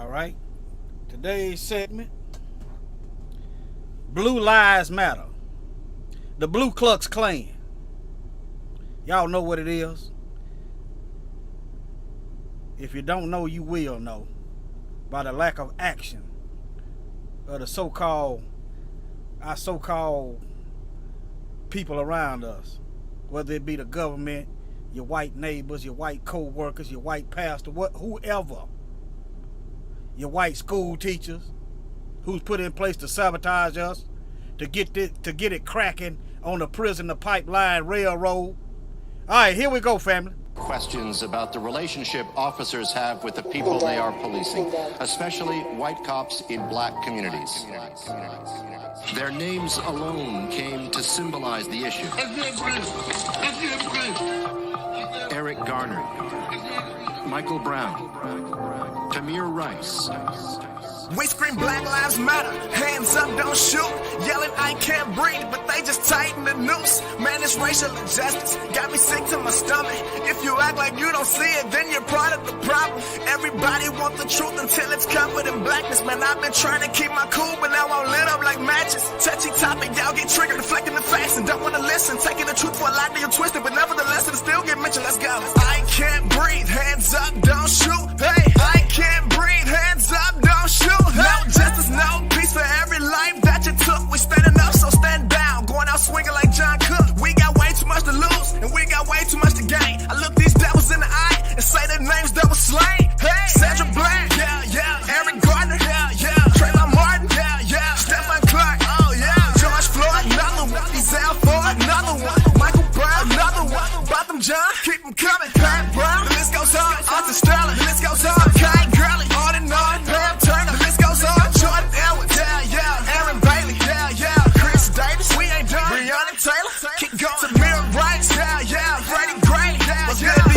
All right. Today's segment, Blue Lives Matter. The KLUX KLAN. Y'all know what it is. If you don't know, you will know by the lack of action of the our so-called people around us, whether it be the government, your white neighbors, your white co-workers, your white pastor, whoever, your white school teachers, who's put in place to sabotage us, to get it cracking on the prisoner pipeline railroad. All right, here we go, family. Questions about the relationship officers have with the people they are policing, especially white cops in black communities. Their names alone came to symbolize the issue. Eric Garner, Michael Brown, Tamir Rice. We scream Black Lives Matter, hands up, don't shoot. Yelling, I can't breathe, but they just tighten the noose. Man, this racial injustice got me sick to my stomach. If you act like you don't see it, then you're part of the problem. Everybody want the truth until it's covered in blackness. Man, I've been trying to keep my cool, but now I'm lit up like matches. Touchy topic, y'all get triggered, deflecting the facts and don't want to listen. Taking the truth for a lie, you're twisted, but nevertheless, it'll still get mentioned. Let's go. I can't breathe, hands up, don't shoot. Hey, I can't breathe, hands up, don't shoot. No justice, no peace for every life that you took. We standing up, so stand down. Going out swinging like John Cook. We got way too much to lose, and we got way too much to gain. I look these devils in the eye and say their names that was slain. Hey, Sandra Bland, yeah. Eric Garner, yeah. Trayvon Martin, yeah. Stephen Clark, oh yeah. George Floyd, another one. Ezell Ford, another one. Michael Brown, another one. Botham John, keep them coming. Pat Brown, the list goes on. Arthur Sterling, the list goes on. Kai Gurley, on and on. Pam Turner, the list goes on. Jordan Edwards, yeah. Aaron Bailey, yeah. Chris Davis, we ain't done. Breonna Taylor, keep going. Tamir Rice, yeah. Freddie Gray, yeah.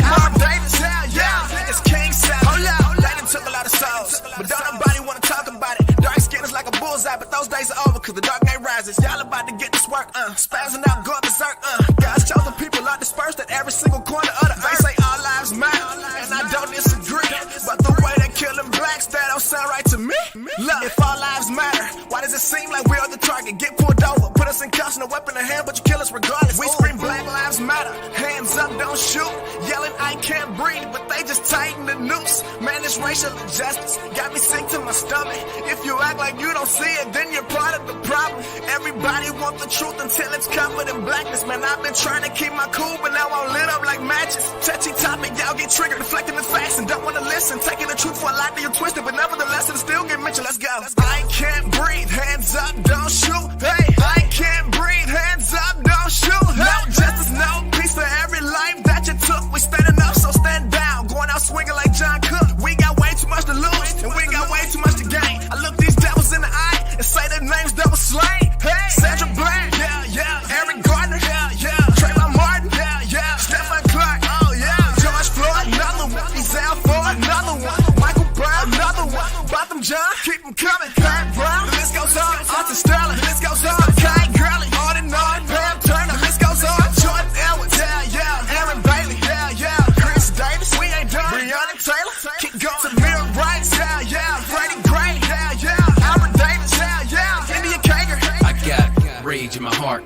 Mark Davis, yeah. It's King Salad. Hold up, they done took a lot of souls, but don't nobody wanna talk about it. Dark skin is like a bullseye, but those days are over, cause the dark night rises. Y'all about to get this work, spazzing out, going berserk, God's chosen people are dispersed at every single corner of the earth. They say all lives matter, and I don't disagree, but the way they killing blacks, that don't sound right to me. Look, if all lives matter, why does it seem like we're the target? Get pulled over, put us in cuffs and a weapon in hand, but you kill us regardless. We scream Black Lives Matter, hands up, don't shoot. Yelling, I can't breathe, but they just tighten the noose. Man, this racial injustice got me sick to my stomach. If you act like you don't see it, then you're part of the problem. Everybody want the truth until it's covered in blackness. Man, I've been trying to keep my cool, but now I'm lit up like matches. Touchy topic, y'all get triggered, deflecting the facts and don't want to listen. Taking the truth for a lie, you're twisted, but nevertheless, it'll still get mentioned. Let's go. I can't breathe, hands up, don't shoot. Hey, I can't breathe, hands up, don't shoot. No justice, no peace for every life that you took. We standing up, so stand down. Going out swinging like John Cook. We got way too much to lose, and we got way too much to gain. I look these devils in the eye and say their names that was slain. Hey, Sandra Bland, yeah. Eric Garner, yeah. Trayvon Martin, yeah. Stephen Clark, oh yeah. George Floyd, another one. Ezell Ford, another one. Michael Brown, another one. Botham John, keep them coming. Pat Brown, the list goes on. Arthur Sterling, the list goes on. Kai Gurley, on and on. Pam Turner, the list goes on. Jordan Edwards, yeah. Aaron Bailey, yeah. Chris Davis, we ain't done. Breonna Taylor, keep going. Tamir Rice, yeah. Freddie Gray, yeah. Aaron Davis, yeah. India Kager. I got rage in my heart,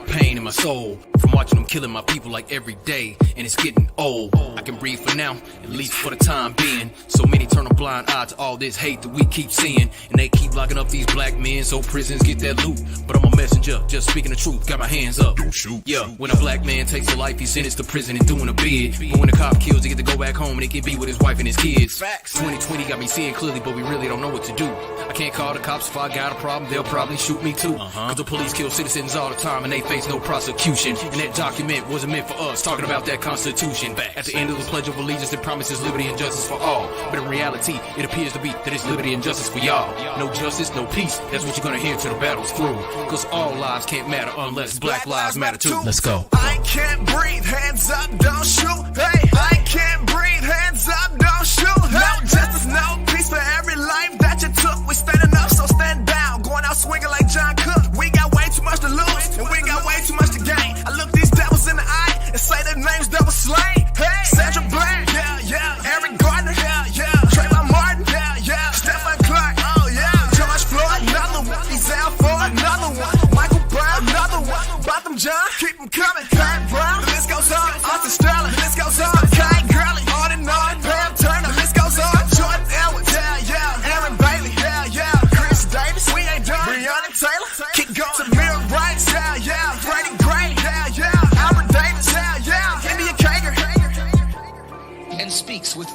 pain in my soul, from watching them killing my people like every day, and it's getting old. I can breathe for now, at least for the time being. So many turn a blind eye to all this hate that we keep seeing, and they keep locking up these black men so prisons get that loot. But I'm a messenger, just speaking the truth, got my hands up. Don't shoot. Yeah, when a black man takes a life, he's sentenced to prison and doing a bid. But when a cop kills, he get to go back home and he can be with his wife and his kids. Facts. 2020 got me seeing clearly, but we really don't know what to do. I can't call the cops if I got a problem, they'll probably shoot me too. Cause the police kill citizens all the time and they face no prosecution. And that document wasn't meant for us, talking about that Constitution. At the end of the Pledge of Allegiance, it promises liberty and justice for all. But in reality, it appears to be that it's liberty and justice for y'all. No justice, no peace, that's what you're gonna hear till the battle's through. Cause all lives can't matter unless black lives matter too. Let's go. I can't breathe, hands up, don't shoot. Hey, I can't breathe, hands up, don't shoot. No justice, no peace for every life that you took. We standing up, so stand down. Going out swinging like John Cook. We got way too much to lose, and we got way too much to gain. I look these devils in the eye and say their names that was slain. Hey, Sandra Bland, yeah. Eric Garner, yeah. Trayvon Martin, yeah.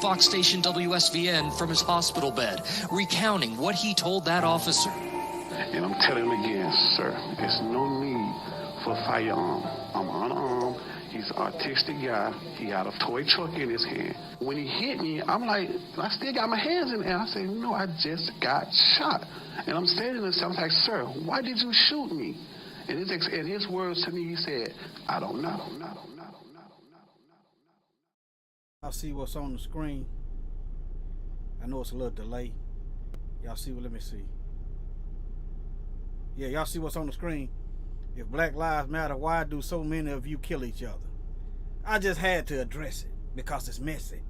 Fox station WSVN from his hospital bed, recounting what he told that officer. And I'm telling him again, sir, there's no need for a firearm. I'm unarmed. He's an artistic guy. He had a toy truck in his hand. When he hit me, I'm like, I still got my hands in the air. I say, no, I just got shot. And I'm standing there, I was like, sir, why did you shoot me? And his words to me, he said, I don't know. Y'all see what's on the screen? I know it's a little delay. Y'all see what, let me see. Yeah, y'all see what's on the screen? If Black Lives Matter, why do so many of you kill each other? I just had to address it because it's messy.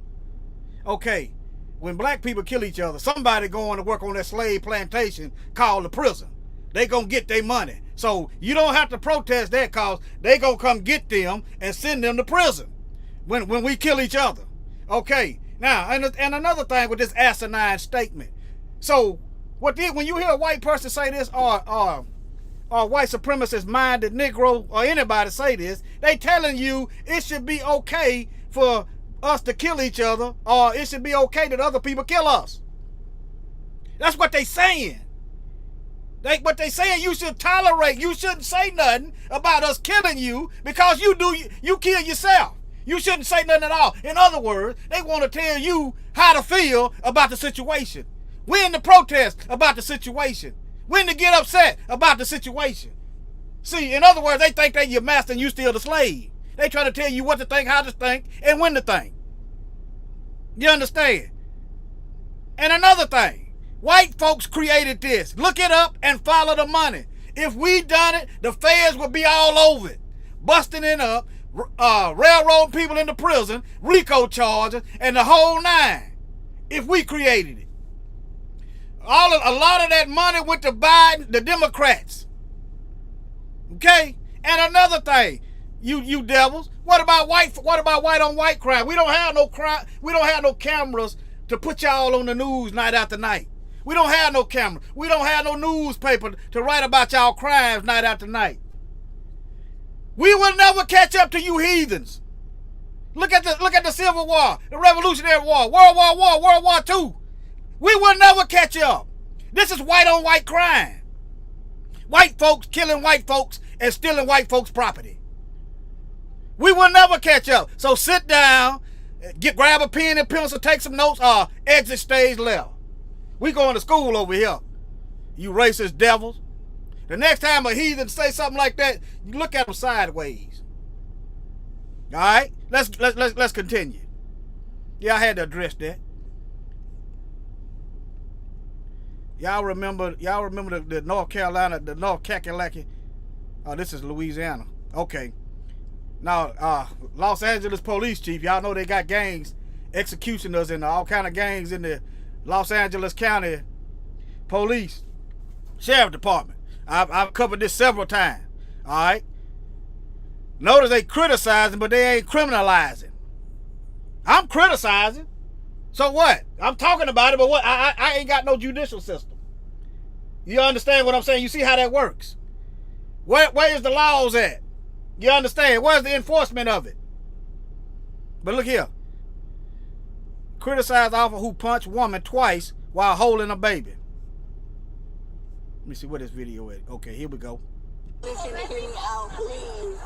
Okay, when black people kill each other, somebody going to work on that slave plantation called the prison. They gonna get their money. So you don't have to protest that cause they gonna come get them and send them to prison when we kill each other. Okay, now, and another thing with this asinine statement. So when you hear a white person say this or white supremacist minded Negro or anybody say this, they telling you it should be okay for us to kill each other, or it should be okay that other people kill us. That's what they saying. But they saying you should tolerate, you shouldn't say nothing about us killing you because you kill yourself. You shouldn't say nothing at all. In other words, they want to tell you how to feel about the situation. When to protest about the situation. When to get upset about the situation. See, in other words, they think they're your master and you still the slave. They try to tell you what to think, how to think, and when to think. You understand? And another thing, white folks created this. Look it up and follow the money. If we done it, the feds would be all over it. Busting it up, railroading people into prison, RICO charges, and the whole nine. If we created it. A lot of that money went to Biden, the Democrats. Okay? And another thing, you devils, what about white on white crime? We don't have no crime, we don't have no cameras to put y'all on the news night after night. We don't have no camera. We don't have no newspaper to write about y'all crimes night after night. We will never catch up to you heathens. Look at the Civil War, the Revolutionary War, World War II. We will never catch up. This is white on white crime. White folks killing white folks and stealing white folks' property. We will never catch up. So sit down, grab a pen and pencil, take some notes, or exit stage left. We going to school over here, you racist devils. The next time a heathen say something like that, you look at them sideways. All right, let's continue. Yeah, I had to address that. Y'all remember the North Carolina, the North Kakalaki? This is Louisiana. Okay. Now, Los Angeles police chief, y'all know they got gangs, executioners and all kind of gangs in the Los Angeles County Police Sheriff Department. I've covered this several times. All right. Notice they criticizing, but they ain't criminalizing. I'm criticizing. So what? I'm talking about it, but what? I ain't got no judicial system. You understand what I'm saying? You see how that works? Where is the laws at? You understand? Where's the enforcement of it? But look here. Criticize officer who punched woman twice while holding a baby. Let me see what this video is. Okay, here we go. Listen to me out, please.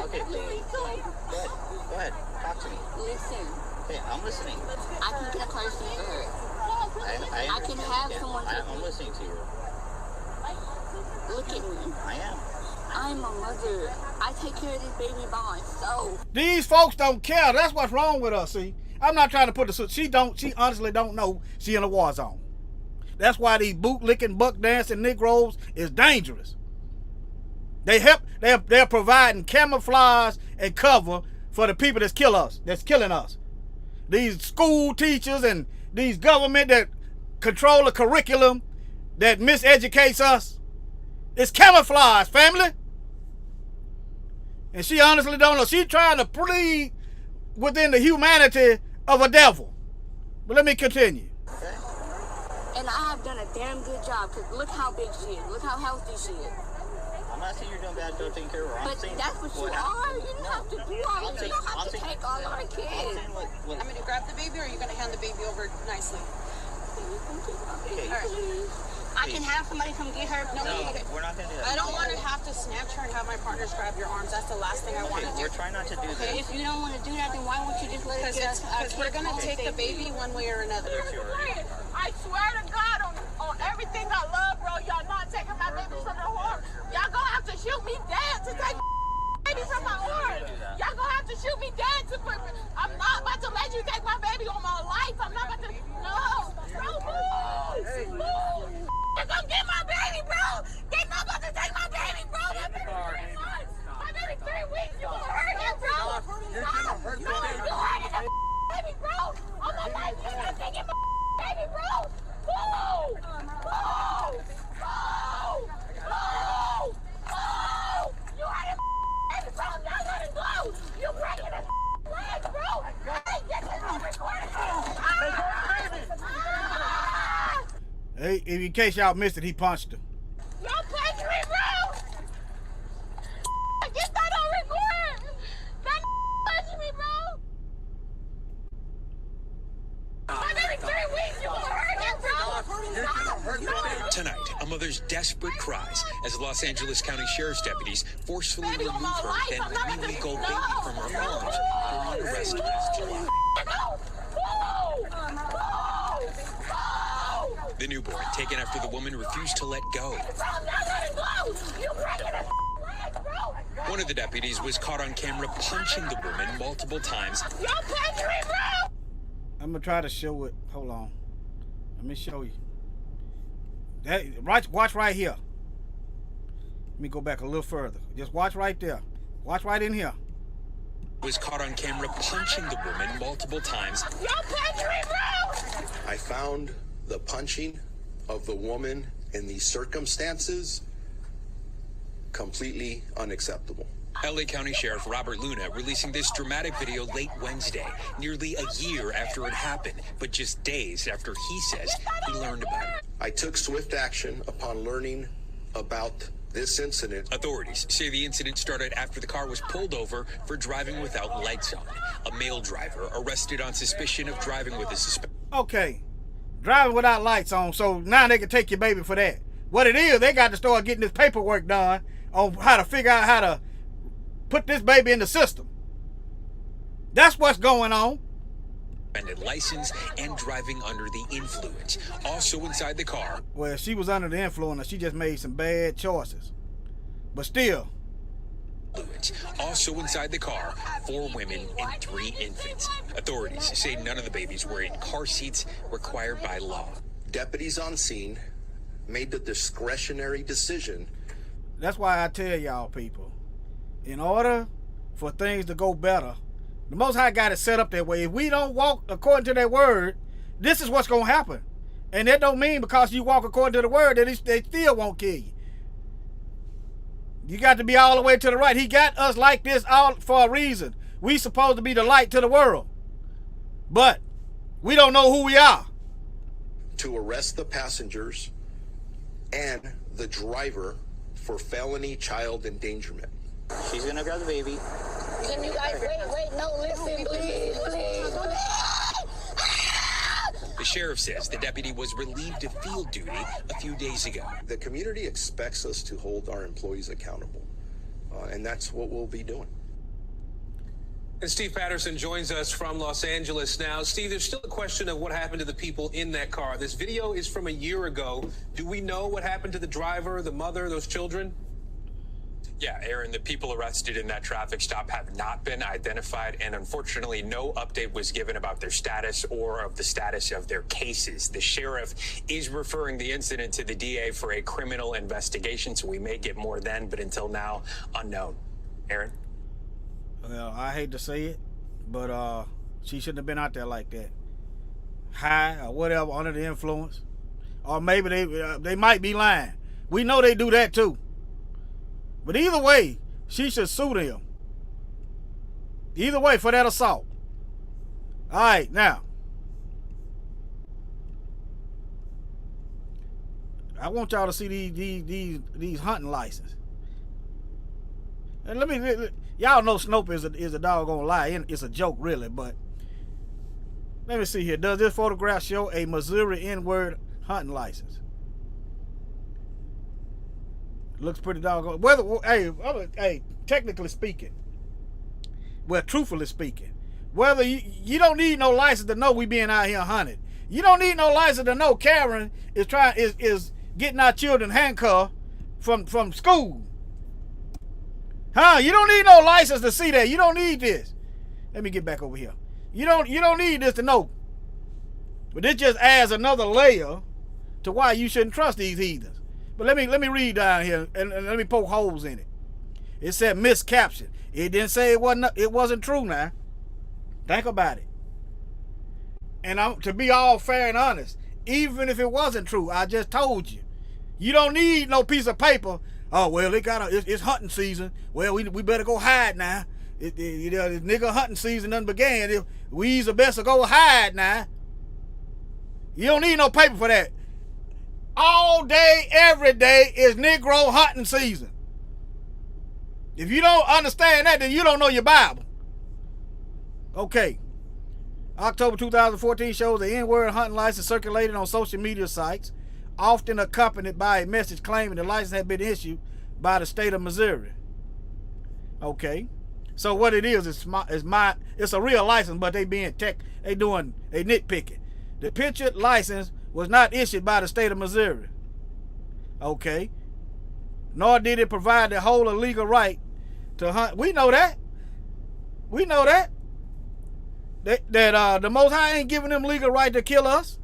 Okay, please. Go ahead. Talk to me. Listen. Okay, I'm listening. I can get a person hurt. I can have someone. I'm listening to you. Look at me. I am. I'm a mother. I take care of this baby by myself. These folks don't care. That's what's wrong with us, see. I'm not trying to put the... She honestly don't know she in a war zone. That's why these boot-licking, buck-dancing Negroes is dangerous. They're providing camouflage and cover for the people that's killing us. These school teachers and these government that control the curriculum that miseducates us. It's camouflage, family. And she honestly don't know. She's trying to plead within the humanity of a devil. But let me continue. And I have done a damn good job, because look how big she is. Look how healthy she is. I'm not saying you're doing bad job taking care of her. I'm But saying that's what you are. You don't have to do all this. You don't have to take all our kids. I'm I'm going to grab the baby, or are you going to hand the baby over nicely? Okay. All right. I can have somebody come get her. No, we're not going to do that. I don't want to have to snatch her and have my partners grab your arms. That's the last thing I want to do. We're trying not to do Okay, this. if you don't want to do that, then why won't you just let it get us? Because we're going to take the baby one way or another. I swear to God on everything I love, bro, y'all not taking my baby from the horse. Y'all gonna have to shoot me dead to take my baby from my horse. Y'all gonna have to shoot me dead to put. I'm not about to let you take my baby on my life. I'm not about to. No, bro, move. Move. They're gonna get my baby, bro. They're not about to take my baby, bro. My baby 3 months. My baby 3 weeks. You gonna hurt him, bro. You're gonna hurt the baby. You hurting the baby, bro. On my life, you're not taking my baby, bro. Move. Move. Move. Move. Move. You hurting my baby, bro. Y'all let it go. You breaking his legs, bro. Hey, get this on recording. Hey, in case y'all missed it, he punched her. Y'all punched me, bro. Get that on record. That punched me, bro. My baby 3 weeks. You gonna hurt him, bro. Tonight, a mother's desperate cries as Los Angeles County Sheriff's deputies forcefully Baby remove on my her life. then I'm not about to. illegal baby from her arms during an arrest last July. The newborn, taken after the woman refused to let go. One of the deputies was caught on camera punching the woman multiple times. I'm gonna try to show it. Hold on. Let me show you. That right. Watch right here. Let me go back a little further. Just watch right there. Watch right in here. Was caught on camera punching the woman multiple times. I found the punching of the woman in these circumstances completely unacceptable. LA County Sheriff Robert Luna releasing this dramatic video late Wednesday, nearly a year after it happened, but just days after he says he learned about it. I took swift action upon learning about this incident. Authorities say the incident started after the car was pulled over for driving without lights on. A male driver arrested on suspicion of driving with a suspect. Okay, driving without lights on, so now they can take your baby for that. What it is, they got to start getting this paperwork done on how to figure out how to put this baby in the system. That's what's going on. License and driving under the influence. Also inside the car. Well, she was under the influence. She just made some bad choices. But still. Also inside the car, 4 women and 3 infants. Authorities say none of the babies were in car seats required by law. Deputies on scene made the discretionary decision. That's why I tell y'all people, in order for things to go better, the Most High got it set up that way. If we don't walk according to their word, this is what's going to happen. And that don't mean because you walk according to the word that they still won't kill you. You got to be all the way to the right. He got us like this all for a reason. We supposed to be the light to the world. But we don't know who we are. To arrest the passengers and the driver for felony child endangerment. She's gonna grab the baby. Can you guys wait, no, listen, please. The sheriff says the deputy was relieved of field duty a few days ago. The community expects us to hold our employees accountable, and that's what we'll be doing. And Steve Patterson joins us from Los Angeles now. Steve, there's still a question of what happened to the people in that car. This video is from a year ago. Do we know what happened to the driver, the mother, those children? Yeah, Aaron, the people arrested in that traffic stop have not been identified, and unfortunately, no update was given about their status or of the status of their cases. The sheriff is referring the incident to the DA for a criminal investigation, so we may get more then, but until now, unknown. Aaron? Well, I hate to say it, but she shouldn't have been out there like that. High or whatever, under the influence. Or maybe they might be lying. We know they do that too. But either way, she should sue them. Either way, for that assault. All right, now. I want y'all to see these hunting licenses. And y'all know Snope is a doggone lie. It's a joke, really, but let me see here. Does this photograph show a Missouri N-word hunting license? Looks pretty doggone. Hey, technically speaking, well, truthfully speaking, whether you don't need no license to know we being out here hunted. You don't need no license to know Karen is getting our children handcuffed from school. Huh? You don't need no license to see that. You don't need this. Let me get back over here. You don't need this to know. But this just adds another layer to why you shouldn't trust these heathens. But let me read down here and let me poke holes in it. It said miscaption. It didn't say it wasn't true now. Think about it. And to be all fair and honest, even if it wasn't true, I just told you. You don't need no piece of paper. Oh, well, it's hunting season. Well, we better go hide now. This nigga hunting season done began. We's the best to go hide now. You don't need no paper for that. All day, every day is Negro hunting season. If you don't understand that, then you don't know your Bible. Okay. October 2014 shows the N-word hunting license circulated on social media sites, often accompanied by a message claiming the license had been issued by the state of Missouri. Okay. So what it is it's a real license, but they nitpicking. The pictured license was not issued by the state of Missouri. Okay. Nor did it provide the whole legal right to hunt. We know that. We know that. That the Most High ain't giving them legal right to kill us.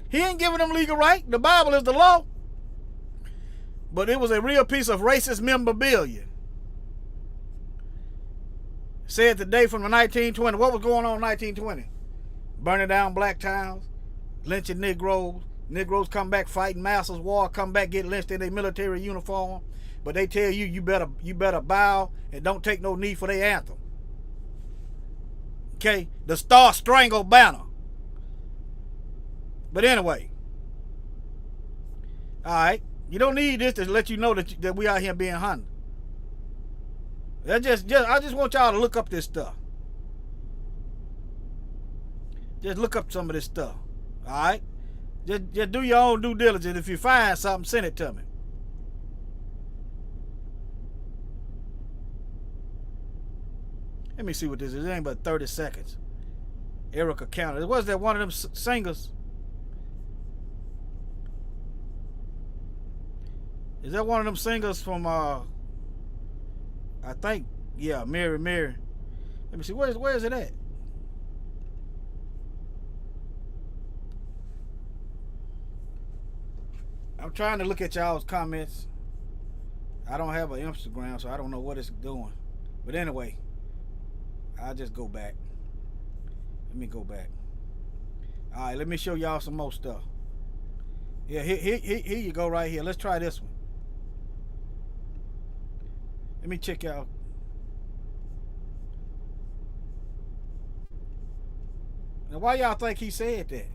He ain't giving them legal right. The Bible is the law. But it was a real piece of racist memorabilia. Said today from the 1920. What was going on in 1920? Burning down black towns, lynching Negroes. Negroes come back fighting Masters War, come back get lynched in their military uniform. But they tell you you better bow and don't take no knee for their anthem. Okay, the Star Strangled Banner. But anyway, all right, you don't need this to let you know that we out here being hunted. I just want y'all to look up this stuff. Just look up some of this stuff. All right, just do your own due diligence. If you find something, send it to me. Let me see what this is. It ain't but 30 seconds. Erica County. Was that one of them singers? Is that one of them singers from I think, yeah, Mary. Let me see. Where is it at? I'm trying to look at y'all's comments. I don't have an Instagram, so I don't know what it's doing. But anyway, I'll just go back. Let me go back. All right, let me show y'all some more stuff. Yeah, here you go right here. Let's try this one. Let me check out. Now, why y'all think he said that?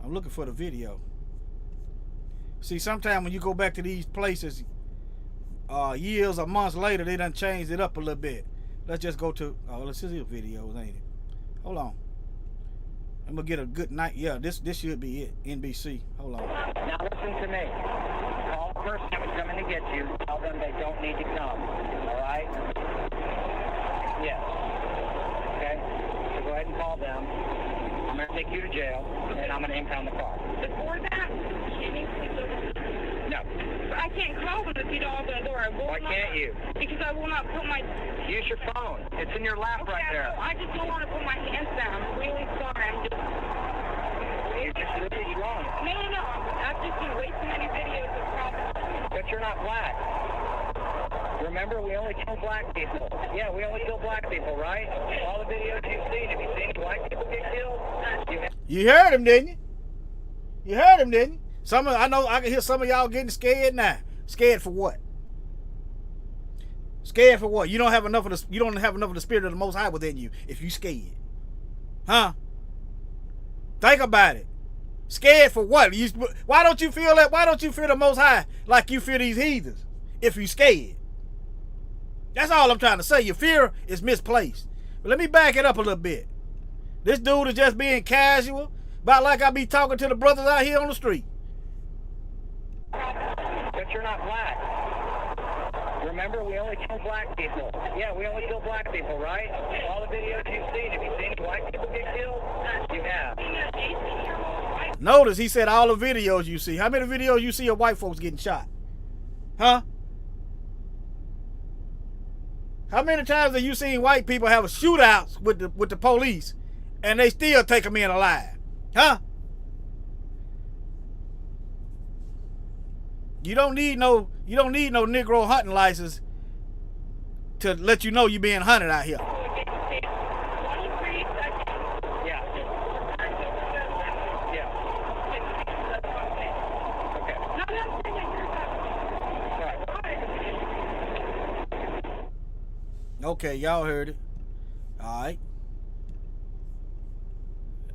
I'm looking for the video. See, sometimes when you go back to these places, years or months later, they done changed it up a little bit. Let's just go to, let's see the videos, ain't it? Hold on. I'm gonna get a good night. Yeah, this should be it. NBC. Hold on. Now listen to me. Call the person who's coming to get you. Tell them they don't need to come. All right? Yes. Okay? So go ahead and call them. I'm gonna take you to jail, and I'm gonna impound the car. Before that, No. I can't call them if you don't open the door. Why can't you? Because I will not put my... Use your phone. It's in your lap right there. I just don't want to put my hands down. I'm really sorry. I'm just... You just did it wrong. No. I've just been way too many videos of problems. But you're not black. Remember, we only kill black people. Yeah, we only kill black people, right? All the videos you've seen, have you seen any black people get killed? You heard him, didn't you? You heard him, didn't you? I know I can hear some of y'all getting scared now. Scared for what? Scared for what? You don't have enough of the spirit of the Most High within you if you scared. Huh? Think about it. Scared for what? Why don't you feel that? Why don't you fear the Most High like you fear these heathens? if you scared. That's all I'm trying to say. Your fear is misplaced. But let me back it up a little bit. This dude is just being casual, about like I be talking to the brothers out here on the street. But you're not black. Remember, we only kill black people. Yeah, we only kill black people, right? All the videos you've seen, have you seen white people get killed? You have. Notice he said all the videos you see. How many videos you see of white folks getting shot? Huh? How many times have you seen white people have shootouts with the police and they still take them in alive? Huh? You don't need no Negro hunting license to let you know you're being hunted out here. Okay, y'all heard it. All right.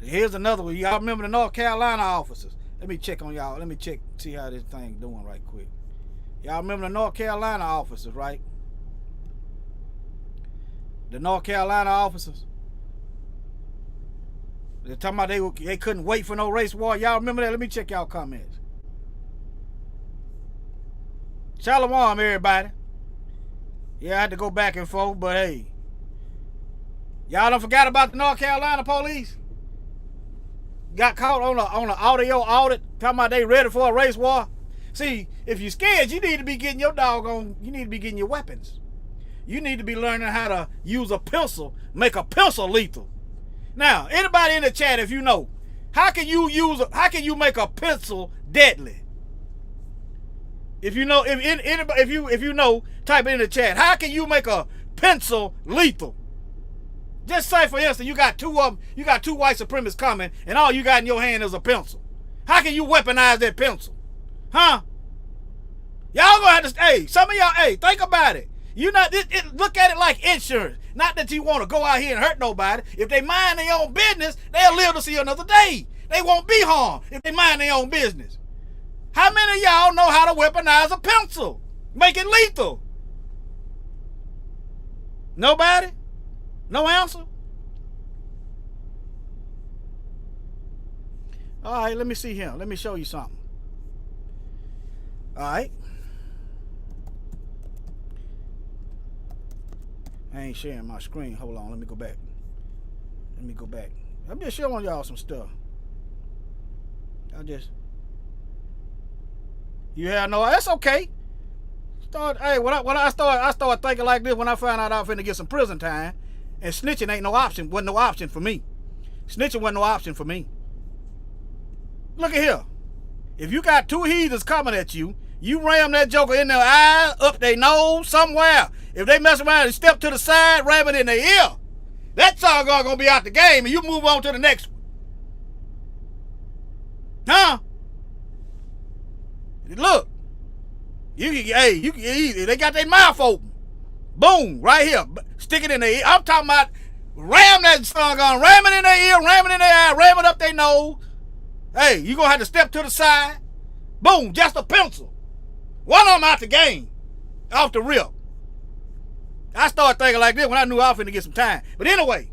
Here's another one. Y'all remember the North Carolina officers? Let me check on y'all. Let me check, see how this thing doing right quick. Y'all remember the North Carolina officers, right? The North Carolina officers. They're talking about they couldn't wait for no race war. Y'all remember that? Let me check y'all comments. Shalom, everybody. Yeah, I had to go back and forth, but hey. Y'all don't forget about the North Carolina police? Got caught on an audio audit, talking about they ready for a race war. See, if you're scared, you need to be getting your you need to be getting your weapons. You need to be learning how to use a pencil, make a pencil lethal. Now, anybody in the chat, if you know, how can you make a pencil deadly? If you know, if you know, type it in the chat. How can you make a pencil lethal? Just say, for instance, you got two of them, you got two white supremacists coming, and all you got in your hand is a pencil. How can you weaponize that pencil? Huh? Y'all gonna have to, hey, some of y'all, hey, think about it. You not, look at it like insurance. Not that you want to go out here and hurt nobody. If they mind their own business, they'll live to see another day. They won't be harmed if they mind their own business. How many of y'all know how to weaponize a pencil? Make it lethal? Nobody? No answer? All right, let me see here. Let me show you something. All right. I ain't sharing my screen. Hold on, let me go back. Let me go back. I'm just showing y'all some stuff. You have no, that's okay. Hey, when I started thinking like this, when I found out I was finna get some prison time, and snitching ain't no option, wasn't no option for me. Snitching wasn't no option for me. Look at here. If you got two heathens coming at you, you ram that joker in their eye, up their nose, somewhere. If they mess around and step to the side, ram it in their ear, that song gonna be out the game, and you move on to the next one. Huh? Look. You can eat. They got their mouth open. Boom, right here. Stick it in their ear. I'm talking about ram that song on, ram it in their ear, ram it in their eye, ram it up their nose. Hey, you gonna have to step to the side. Boom, just a pencil. One of them out the game. Off the rip. I started thinking like this when I knew I was finna get some time. But anyway,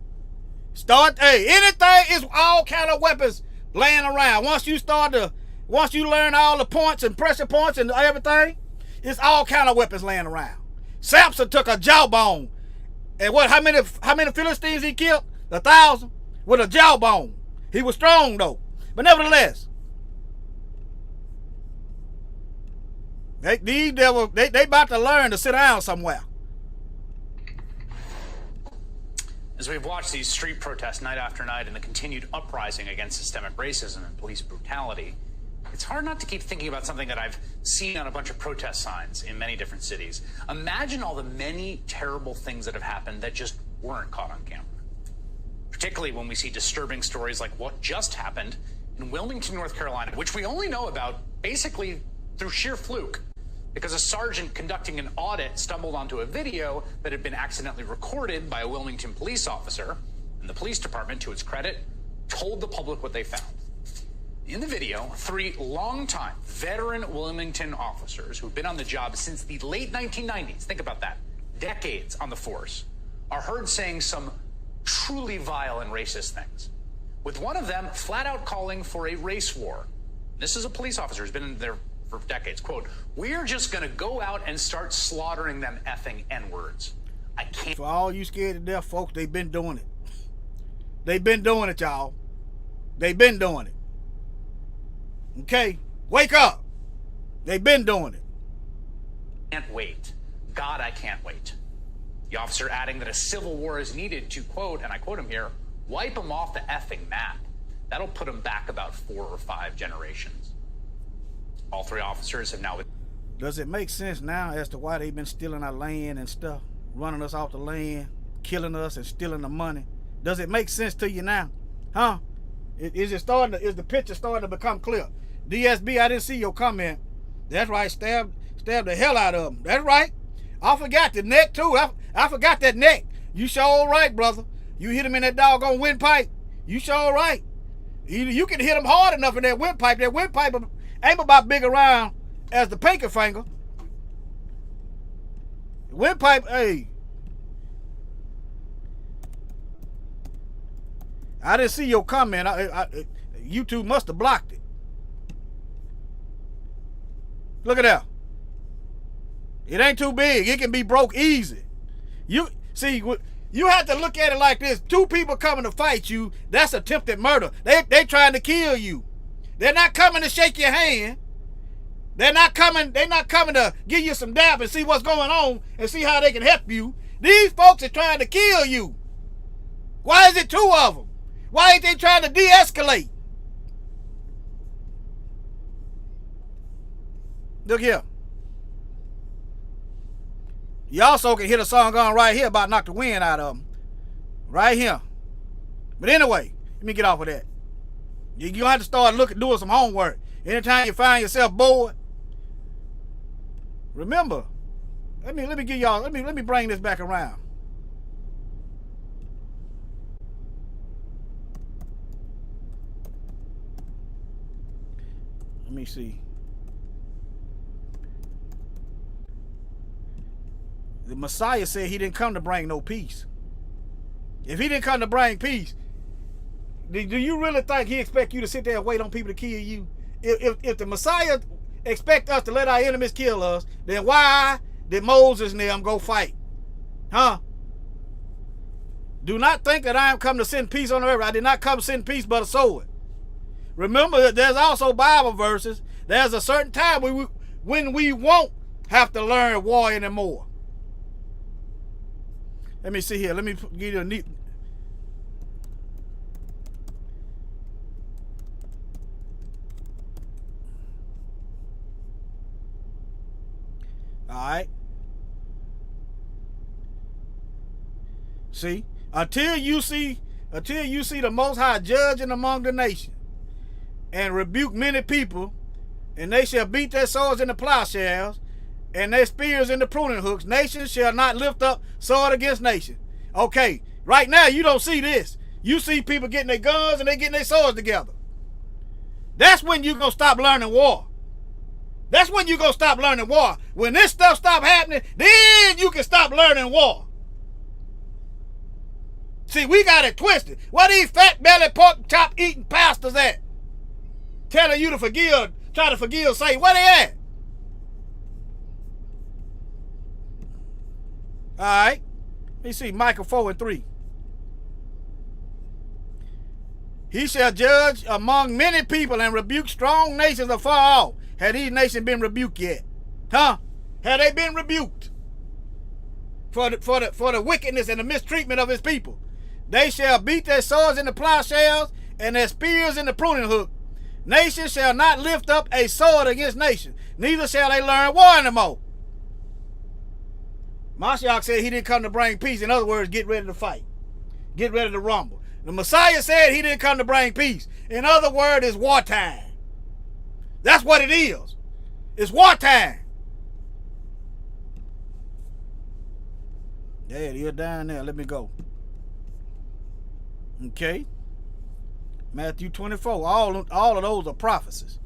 anything is all kind of weapons laying around. Once you learn all the points and pressure points and everything, it's all kind of weapons laying around. Samson took a jawbone. And how many Philistines he killed? 1,000 with a jawbone. He was strong though. But nevertheless, these devils, they about to learn to sit down somewhere. As we've watched these street protests night after night and the continued uprising against systemic racism and police brutality, it's hard not to keep thinking about something that I've seen on a bunch of protest signs in many different cities. Imagine all the many terrible things that have happened that just weren't caught on camera. Particularly when we see disturbing stories like what just happened in Wilmington, North Carolina, which we only know about basically through sheer fluke, because a sergeant conducting an audit stumbled onto a video that had been accidentally recorded by a Wilmington police officer, and the police department, to its credit, told the public what they found. In the video, 3 longtime veteran Wilmington officers who've been on the job since the late 1990s, think about that, decades on the force, are heard saying some truly vile and racist things, with one of them flat out calling for a race war. This is a police officer who's been in there for decades. Quote, "We're just going to go out and start slaughtering them effing N-words. I can't." For all you scared to death folks, they've been doing it. They've been doing it, y'all. They've been doing it. Okay? Wake up. They've been doing it. Can't wait. God, I can't wait. The officer adding that a civil war is needed to, quote, and I quote him here, "wipe them off the effing map. That'll put them back about 4 or 5 generations." All 3 officers have now... Does it make sense now as to why they've been stealing our land and stuff? Running us off the land, killing us and stealing the money? Does it make sense to you now? Huh? Is the picture starting to become clear? DSB, I didn't see your comment. That's right, stab the hell out of them. That's right. I forgot the neck too. I forgot that neck. You sure right, brother. You hit him in that doggone windpipe. You sure right. You can hit him hard enough in that windpipe. That windpipe ain't about big around as the pinky finger. Windpipe, hey. I didn't see your comment. YouTube must have blocked it. Look at that. It ain't too big. It can be broke easy. You see, you have to look at it like this. 2 people coming to fight you, that's attempted murder. They trying to kill you. They're not coming to shake your hand. They're not coming to give you some dap and see what's going on and see how they can help you. These folks are trying to kill you. Why is it 2 of them? Why ain't they trying to de-escalate? Look here. You also can hear the song on right here about knock the wind out of them. Right here. But anyway, let me get off of that. You have to start doing some homework. Anytime you find yourself bored, remember, let me give y'all, let me bring this back around. Let me see. The Messiah said he didn't come to bring no peace. If he didn't come to bring peace, do you really think he expect you to sit there and wait on people to kill you? If the Messiah expect us to let our enemies kill us, then why did Moses and them go fight? Huh? Do not think that I am come to send peace on the earth. I did not come to send peace but a sword. Remember that there's also Bible verses. There's a certain time when we won't have to learn war anymore. Let me see here. Let me give you a neat... All right. See, until you see the Most High judging among the nations and rebuke many people, and they shall beat their swords in the plowshares and their spears in the pruning hooks. Nation shall not lift up sword against nation. Okay, right now you don't see this. You see people getting their guns and they getting their swords together. That's when you're going to stop learning war. That's when you're going to stop learning war. When this stuff stop happening, then you can stop learning war. See, we got it twisted. Where these fat belly pork chop eating pastors at? Telling you to forgive, try to forgive Satan. Where they at? All right. Let me see, Micah 4:3. He shall judge among many people and rebuke strong nations afar off. Had these nations been rebuked yet? Huh? Had they been rebuked for the wickedness and the mistreatment of his people? They shall beat their swords in the plowshares and their spears in the pruning hook. Nation shall not lift up a sword against nation, neither shall they learn war anymore. Mashiach said he didn't come to bring peace. In other words, get ready to fight. Get ready to rumble. The Messiah said he didn't come to bring peace. In other words, it's wartime. That's what it is. It's wartime. Yeah, you're down there. Let me go. Okay. Matthew 24. All of those are prophecies.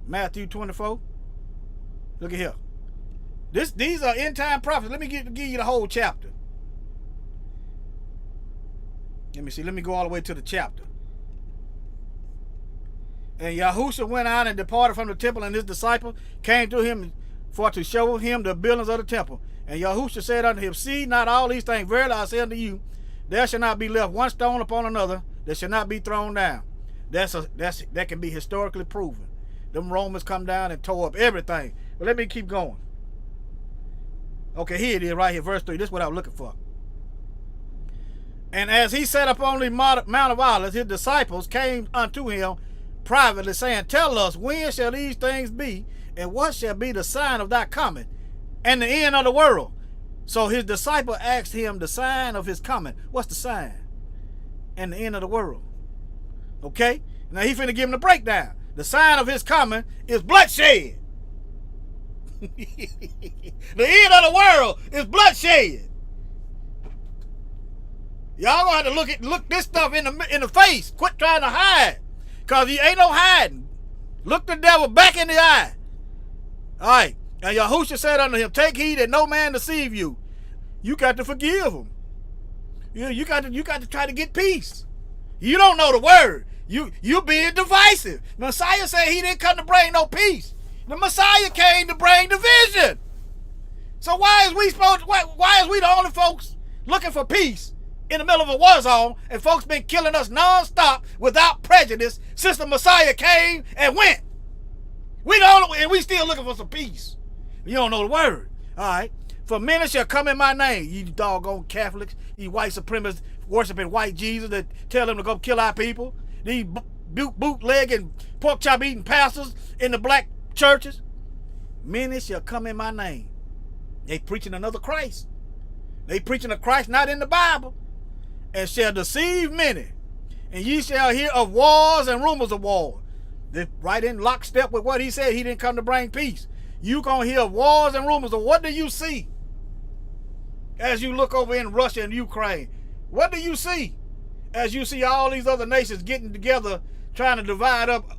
Matthew 24. Look at here. These are end time prophecies. Let me give you the whole chapter. Let me see. Let me go all the way to the chapter. And Yahushua went out and departed from the temple, and his disciples came to him for to show him the buildings of the temple. And Yahushua said unto him, see not all these things. Verily I say unto you, there shall not be left one stone upon another that shall not be thrown down. That can be historically proven. Them Romans come down and tore up everything. But let me keep going. Okay, here it is right here, verse 3. This is what I was looking for. And as he sat upon the Mount of Olives, his disciples came unto him privately, saying, tell us, when shall these things be, and what shall be the sign of thy coming, and the end of the world? So his disciple asked him the sign of his coming. What's the sign? And the end of the world. Okay? Now he finna give him the breakdown. The sign of his coming is bloodshed. The end of the world is bloodshed. Y'all gonna have to look this stuff in the face. Quit trying to hide. Cause he ain't no hiding. Look the devil back in the eye. Alright. And Yahushua said unto him, take heed that no man deceive you. You got to forgive him. You got to try to get peace. You don't know the word. You being divisive. Messiah said he didn't come to bring no peace. The Messiah came to bring division. So why is we the only folks looking for peace in the middle of a war zone, and folks been killing us non-stop without prejudice since the Messiah came and went? And we still looking for some peace. You don't know the word. All right. For many shall come in my name, you doggone Catholics, you white supremacists worshiping white Jesus that tell them to go kill our people, these bootlegging, pork chop eating pastors in the black churches. Many shall come in my name. They preaching another Christ. They preaching a Christ not in the Bible. And shall deceive many. And ye shall hear of wars and rumors of wars. They're right in lockstep with what he said. He didn't come to bring peace. You gonna hear wars and rumors of what do you see? As you look over in Russia and Ukraine, what do you see? As you see all these other nations getting together, trying to divide up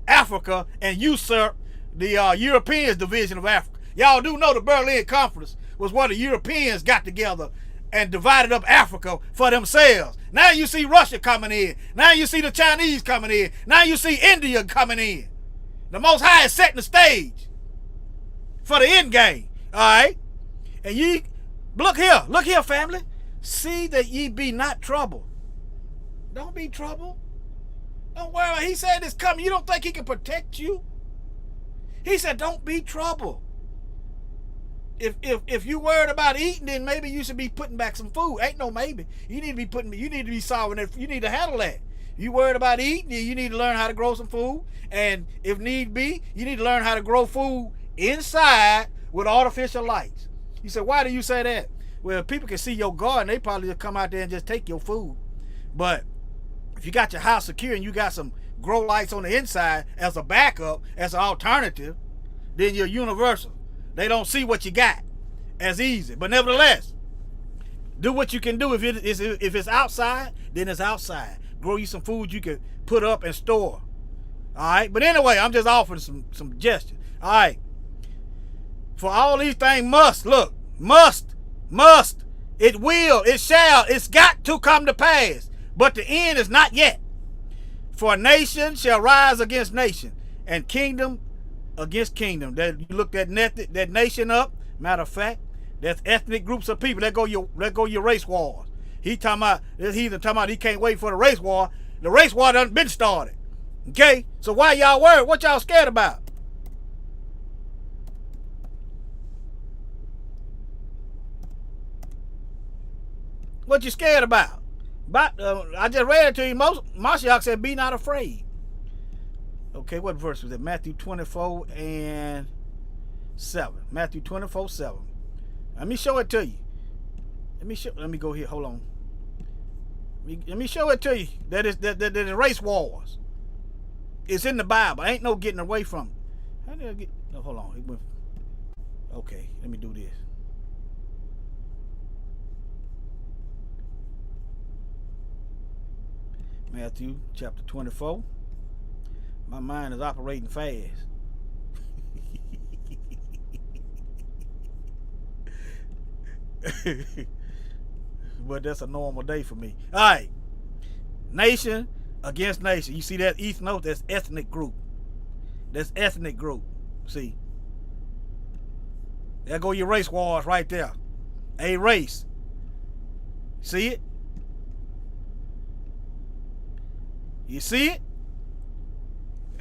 Africa and usurp the Europeans' division of Africa. Y'all do know the Berlin Conference was where the Europeans got together and divided up Africa for themselves. Now you see Russia coming in. Now you see the Chinese coming in. Now you see India coming in. The Most High is setting the stage for the end game. All right? And ye, look here, family. See that ye be not troubled. Don't be troubled. Don't worry. He said it's coming. You don't think he can protect you? He said, don't be troubled. If you worried about eating, then maybe you should be putting back some food. Ain't no maybe. You need to be solving it. You need to handle that. You worried about eating, you need to learn how to grow some food. And if need be, you need to learn how to grow food inside with artificial lights. You said, why do you say that? Well, if people can see your garden, they probably just come out there and just take your food. But if you got your house secure and you got some grow lights on the inside as a backup, as an alternative, then you're universal. They don't see what you got as easy. But nevertheless, do what you can do. If it's outside, then it's outside. Grow you some food you can put up and store. All right? But anyway, I'm just offering some suggestions. All right. For all these things must, it will, it shall, it's got to come to pass. But the end is not yet. For nation shall rise against nation, and kingdom against kingdom. That you look that nation up. Matter of fact, that's ethnic groups of people. Let go your race wars. He's talking about he can't wait for the race war. The race war done been started. Okay? So why y'all worried? What y'all scared about? What you scared about? I just read it to you. Mashiach said, be not afraid. Okay, what verse was it? Matthew 24 and 7. Matthew 24, 7. Let me show it to you. Let me go here. Hold on. Let me show it to you. That is race wars. It's in the Bible. Ain't no getting away from it. How did I get? No, hold on. Okay, let me do this. Matthew chapter 24. My mind is operating fast. But that's a normal day for me. All right. Nation against nation. You see that East Note? That's ethnic group. That's ethnic group. See? There go your race wars right there. A race. See it? You see it?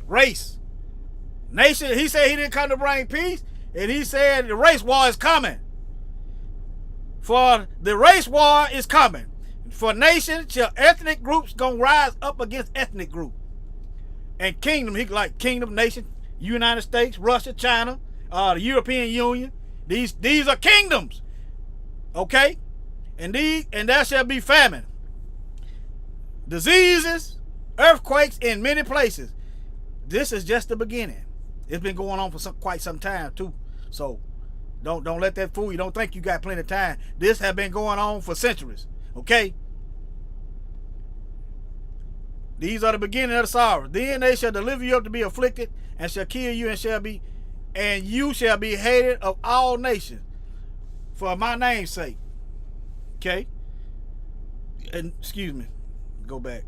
Race. Nation, he said he didn't come to bring peace, and he said the race war is coming. For the race war is coming. For nations, ethnic groups gonna rise up against ethnic group. And kingdom, he like kingdom, nation, United States, Russia, China, the European Union. These are kingdoms. Okay? And there shall be famine. Diseases, earthquakes in many places. This is just the beginning. It's been going on for quite some time too. So don't let that fool you. Don't think you got plenty of time. This has been going on for centuries. Okay? These are the beginning of the sorrow. Then they shall deliver you up to be afflicted, and shall kill you, and you shall be hated of all nations for my name's sake. Okay? And excuse me. Go back.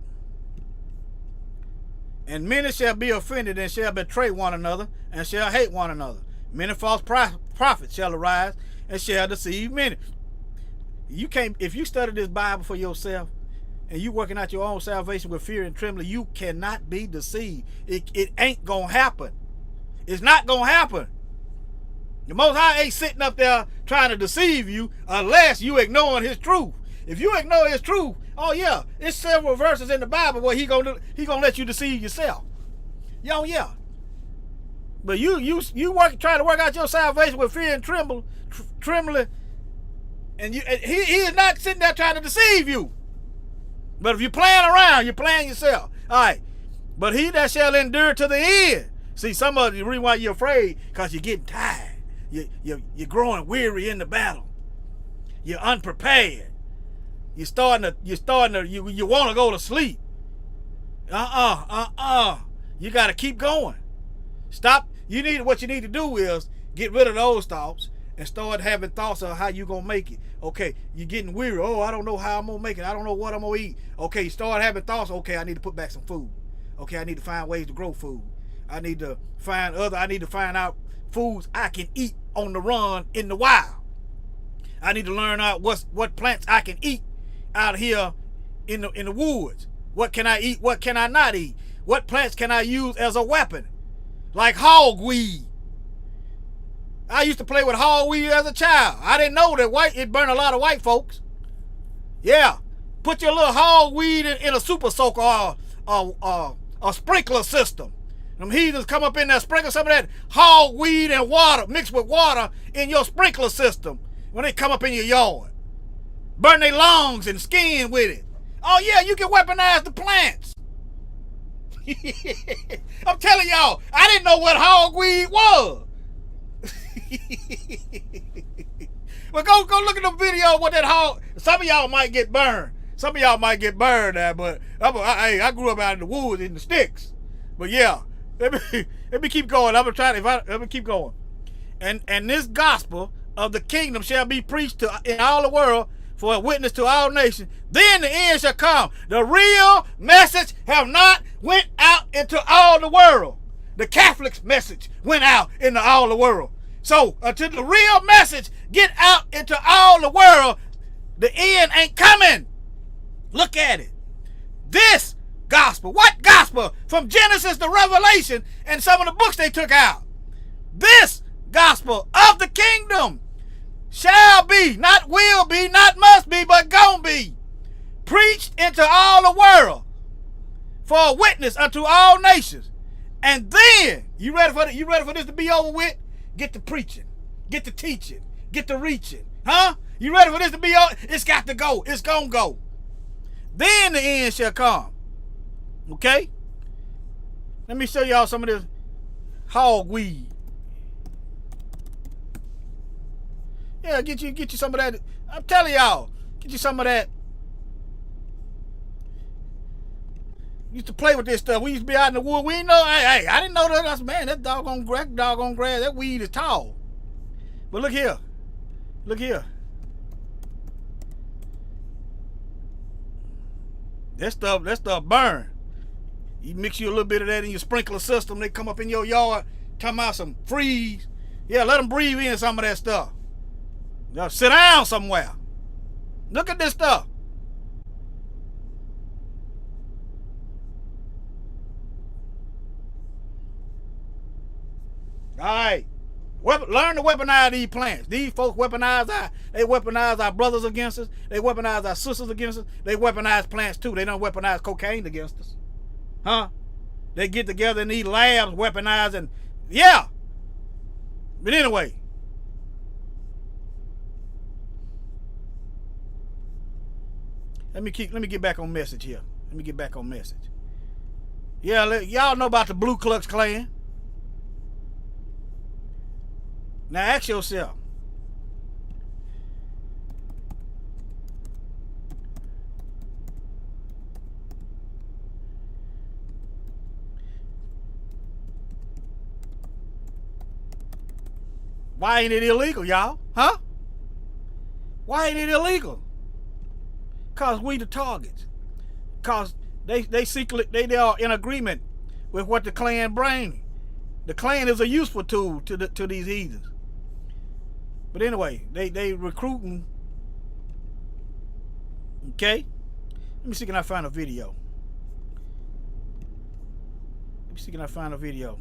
And many shall be offended, and shall betray one another, and shall hate one another. Many false prophets shall arise, and shall deceive many. You can't, if you study this Bible for yourself, and you working out your own salvation with fear and trembling, you cannot be deceived. It ain't gonna happen. It's not gonna happen. The Most High ain't sitting up there trying to deceive you unless you ignoring his truth. If you ignore his truth, oh yeah, it's several verses in the Bible where he gonna let you deceive yourself. Yo, yeah. But you trying to work out your salvation with fear and trembling, and he is not sitting there trying to deceive you. But if you're playing around, you're playing yourself. All right. But he that shall endure to the end. See, some of the reason why you're afraid, because you're getting tired. You're growing weary in the battle. You're unprepared. You want to go to sleep. You got to keep going. Stop. What you need to do is get rid of those thoughts and start having thoughts of how you going to make it. Okay, you're getting weary. Oh, I don't know how I'm going to make it. I don't know what I'm going to eat. Okay, start having thoughts. Okay, I need to put back some food. Okay, I need to find ways to grow food. I need to find out foods I can eat on the run in the wild. I need to learn out what plants I can eat out here in the woods. What can I eat? What can I not eat? What plants can I use as a weapon? Like hogweed. I used to play with hogweed as a child. I didn't know that it burned a lot of white folks. Yeah. Put your little hogweed in a super soaker or a sprinkler system. Them heathens come up in there, sprinkle some of that hogweed and water, mixed with water in your sprinkler system when they come up in your yard. Burn their lungs and skin with it. Oh yeah, you can weaponize the plants. I'm telling y'all, I didn't know what hogweed was. Well, go look at the video of what that hog. Some of y'all might get burned. Some of y'all might get burned there, but I grew up out in the woods in the sticks. But yeah, let me keep going. I'm gonna try to. Let me keep going. And this gospel of the kingdom shall be preached in all the world for a witness to all nations. Then the end shall come. The real message have not went out into all the world. The Catholic's message went out into all the world. So until the real message get out into all the world, the end ain't coming. Look at it. This gospel. What gospel? From Genesis to Revelation and some of the books they took out. This gospel of the kingdom shall be, not will be, not must be, but gonna be preached into all the world for a witness unto all nations. And then, you ready for this to be over with? Get to preaching, get to teaching, get to reaching. Huh? You ready for this to be over? It's got to go. It's gonna go. Then the end shall come. Okay? Let me show y'all some of this hogweed. Yeah, get you some of that. I'm telling y'all, get you some of that. Used to play with this stuff. We used to be out in the wood. We didn't know. Hey, I didn't know that. I said, man, that doggone grass, that weed is tall. But look here. Look here. That stuff burn. You mix you a little bit of that in your sprinkler system. They come up in your yard, talking about some freeze. Yeah, let them breathe in some of that stuff. Now sit down somewhere. Look at this stuff. All right. Learn to weaponize these plants. These folks weaponize our brothers against us. They weaponize our sisters against us. They weaponize plants too. They don't weaponize cocaine against us. Huh? They get together in these labs weaponizing. Yeah. But anyway. Let me get back on message here. Let me get back on message. Yeah, y'all know about the Blue KLUX Klan. Now ask yourself, why ain't it illegal, y'all? Huh? Why ain't it illegal? Cause we the targets. Cause they secretly they are in agreement with what the Klan bring. The Klan is a useful tool to these heathens. But anyway, they recruiting. Okay? Let me see, can I find a video? Let me see, can I find a video?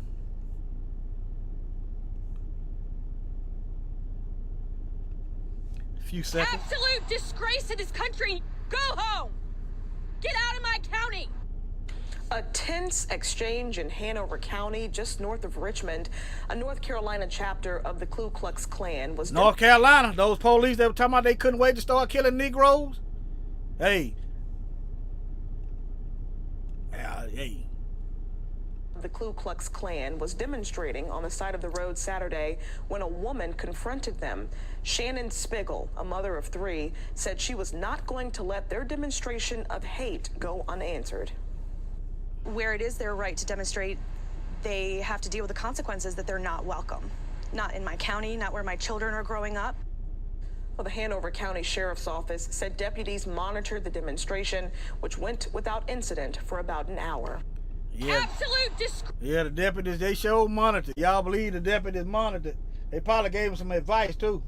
A few seconds. Absolute disgrace to this country. Go home. Get out of my county. A tense exchange in Hanover County, just north of Richmond. A North Carolina chapter of the Ku Klux Klan was... North Carolina, those police that were talking about they couldn't wait to start killing Negroes. Hey. Hey. The Ku Klux Klan was demonstrating on the side of the road Saturday when a woman confronted them. Shannon Spiegel, a mother of 3, said she was not going to let their demonstration of hate go unanswered. Where it is their right to demonstrate, they have to deal with the consequences that they're not welcome. Not in my county, not where my children are growing up. Well, the Hanover County Sheriff's Office said deputies monitored the demonstration, which went without incident for about an hour. Yeah. Yeah, the deputies, they showed monitored. Y'all believe the deputies monitored? They probably gave them some advice too.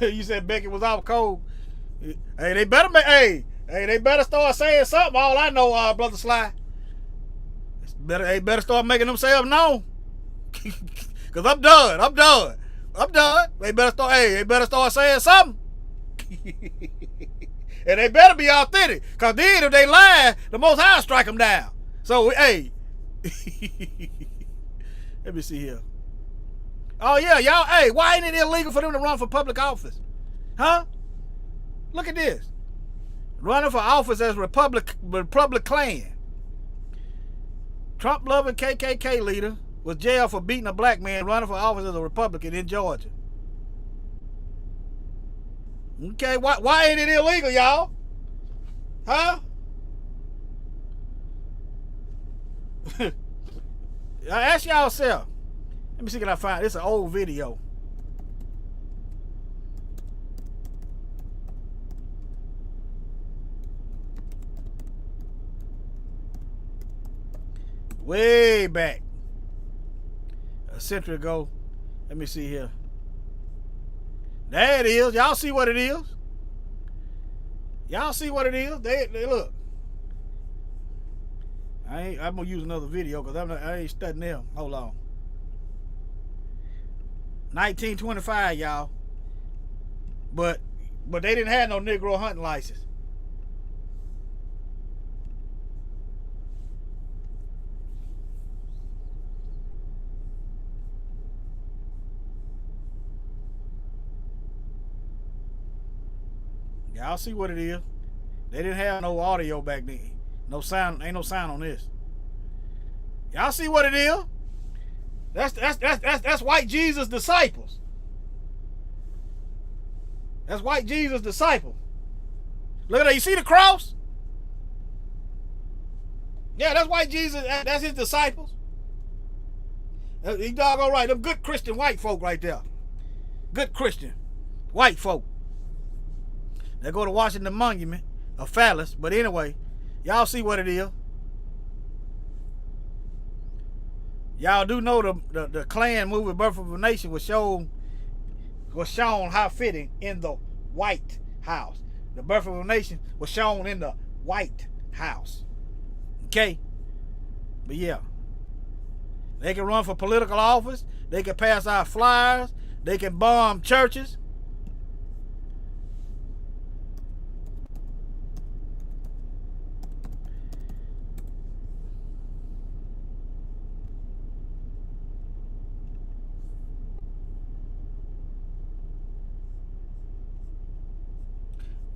You said Becky was off cold. Hey, they better make. Hey, they better start saying something. All I know, Brother Sly. They better start making themselves known. Cause I'm done. They better start saying something. And they better be authentic. Cause then if they lie, the Most High strike them down. So hey. Let me see here. Oh yeah, y'all. Hey, why ain't it illegal for them to run for public office? Huh? Look at this. Running for office as Republic Klan. Trump-loving KKK leader was jailed for beating a black man running for office as a Republican in Georgia. Okay, why ain't it illegal, y'all? Huh? Ask y'all self. Let me see, can I find this? An old video. Way back. A century ago. Let me see here. There it is. Y'all see what it is? Y'all see what it is? They look. I'm gonna use another video because I ain't studying them. Hold on. 1925, y'all. But they didn't have no Negro hunting license. Y'all see what it is. They didn't have no audio back then. No sound, ain't no sound on this. Y'all see what it is? That's white Jesus' disciples. That's white Jesus' disciples. Look at that. You see the cross? Yeah, that's white Jesus. That's his disciples. He doggone right. Them good Christian white folk right there. Good Christian white folk. They go to Washington Monument, a phallus. But anyway, y'all see what it is. Y'all do know the KLAN movie Birth of a Nation was shown how fitting in the White House. The Birth of a Nation was shown in the White House. Okay? But yeah. They can run for political office. They can pass out flyers. They can bomb churches.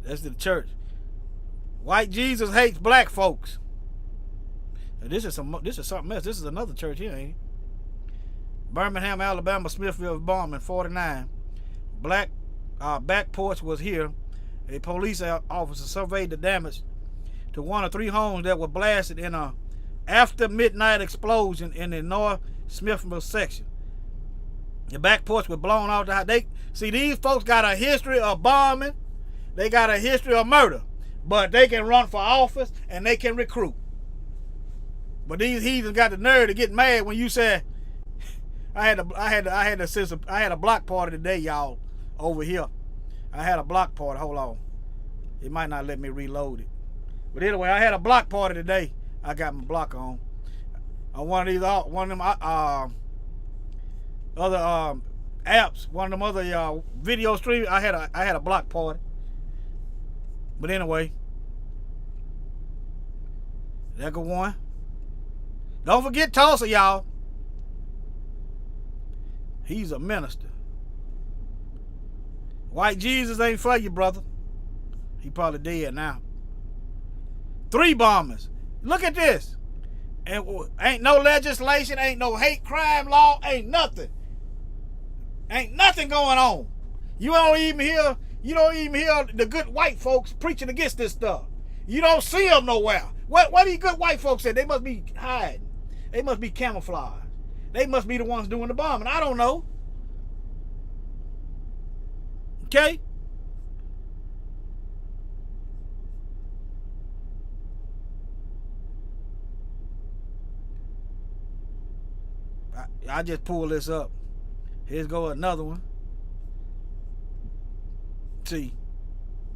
That's the church. White Jesus hates black folks. This is something else. This is another church here, ain't it? Birmingham, Alabama, Smithfield bombing, 49. Back porch was here. A police officer surveyed the damage to one of 3 homes that were blasted in a after midnight explosion in the North Smithfield section. The back porch was blown out. See, these folks got a history of bombing. They got a history of murder. But they can run for office and they can recruit. But these heathens got the nerve to get mad when you said, I had a block party today, y'all, over here. I had a block party. Hold on. It might not let me reload it. But anyway, I had a block party today. I got my block on one of them other apps, one of them other video streams. I had a block party. But anyway, there go one. Don't forget Tulsa, y'all. He's a minister. White Jesus ain't for you, brother. He probably dead now. 3 bombers. Look at this. And ain't no legislation, ain't no hate crime law, ain't nothing. Ain't nothing going on. You don't even hear the good white folks preaching against this stuff. You don't see them nowhere. What these good white folks said? They must be hiding. They must be camouflaged. They must be the ones doing the bombing. I don't know. Okay? I just pulled this up. Here's go another one. See,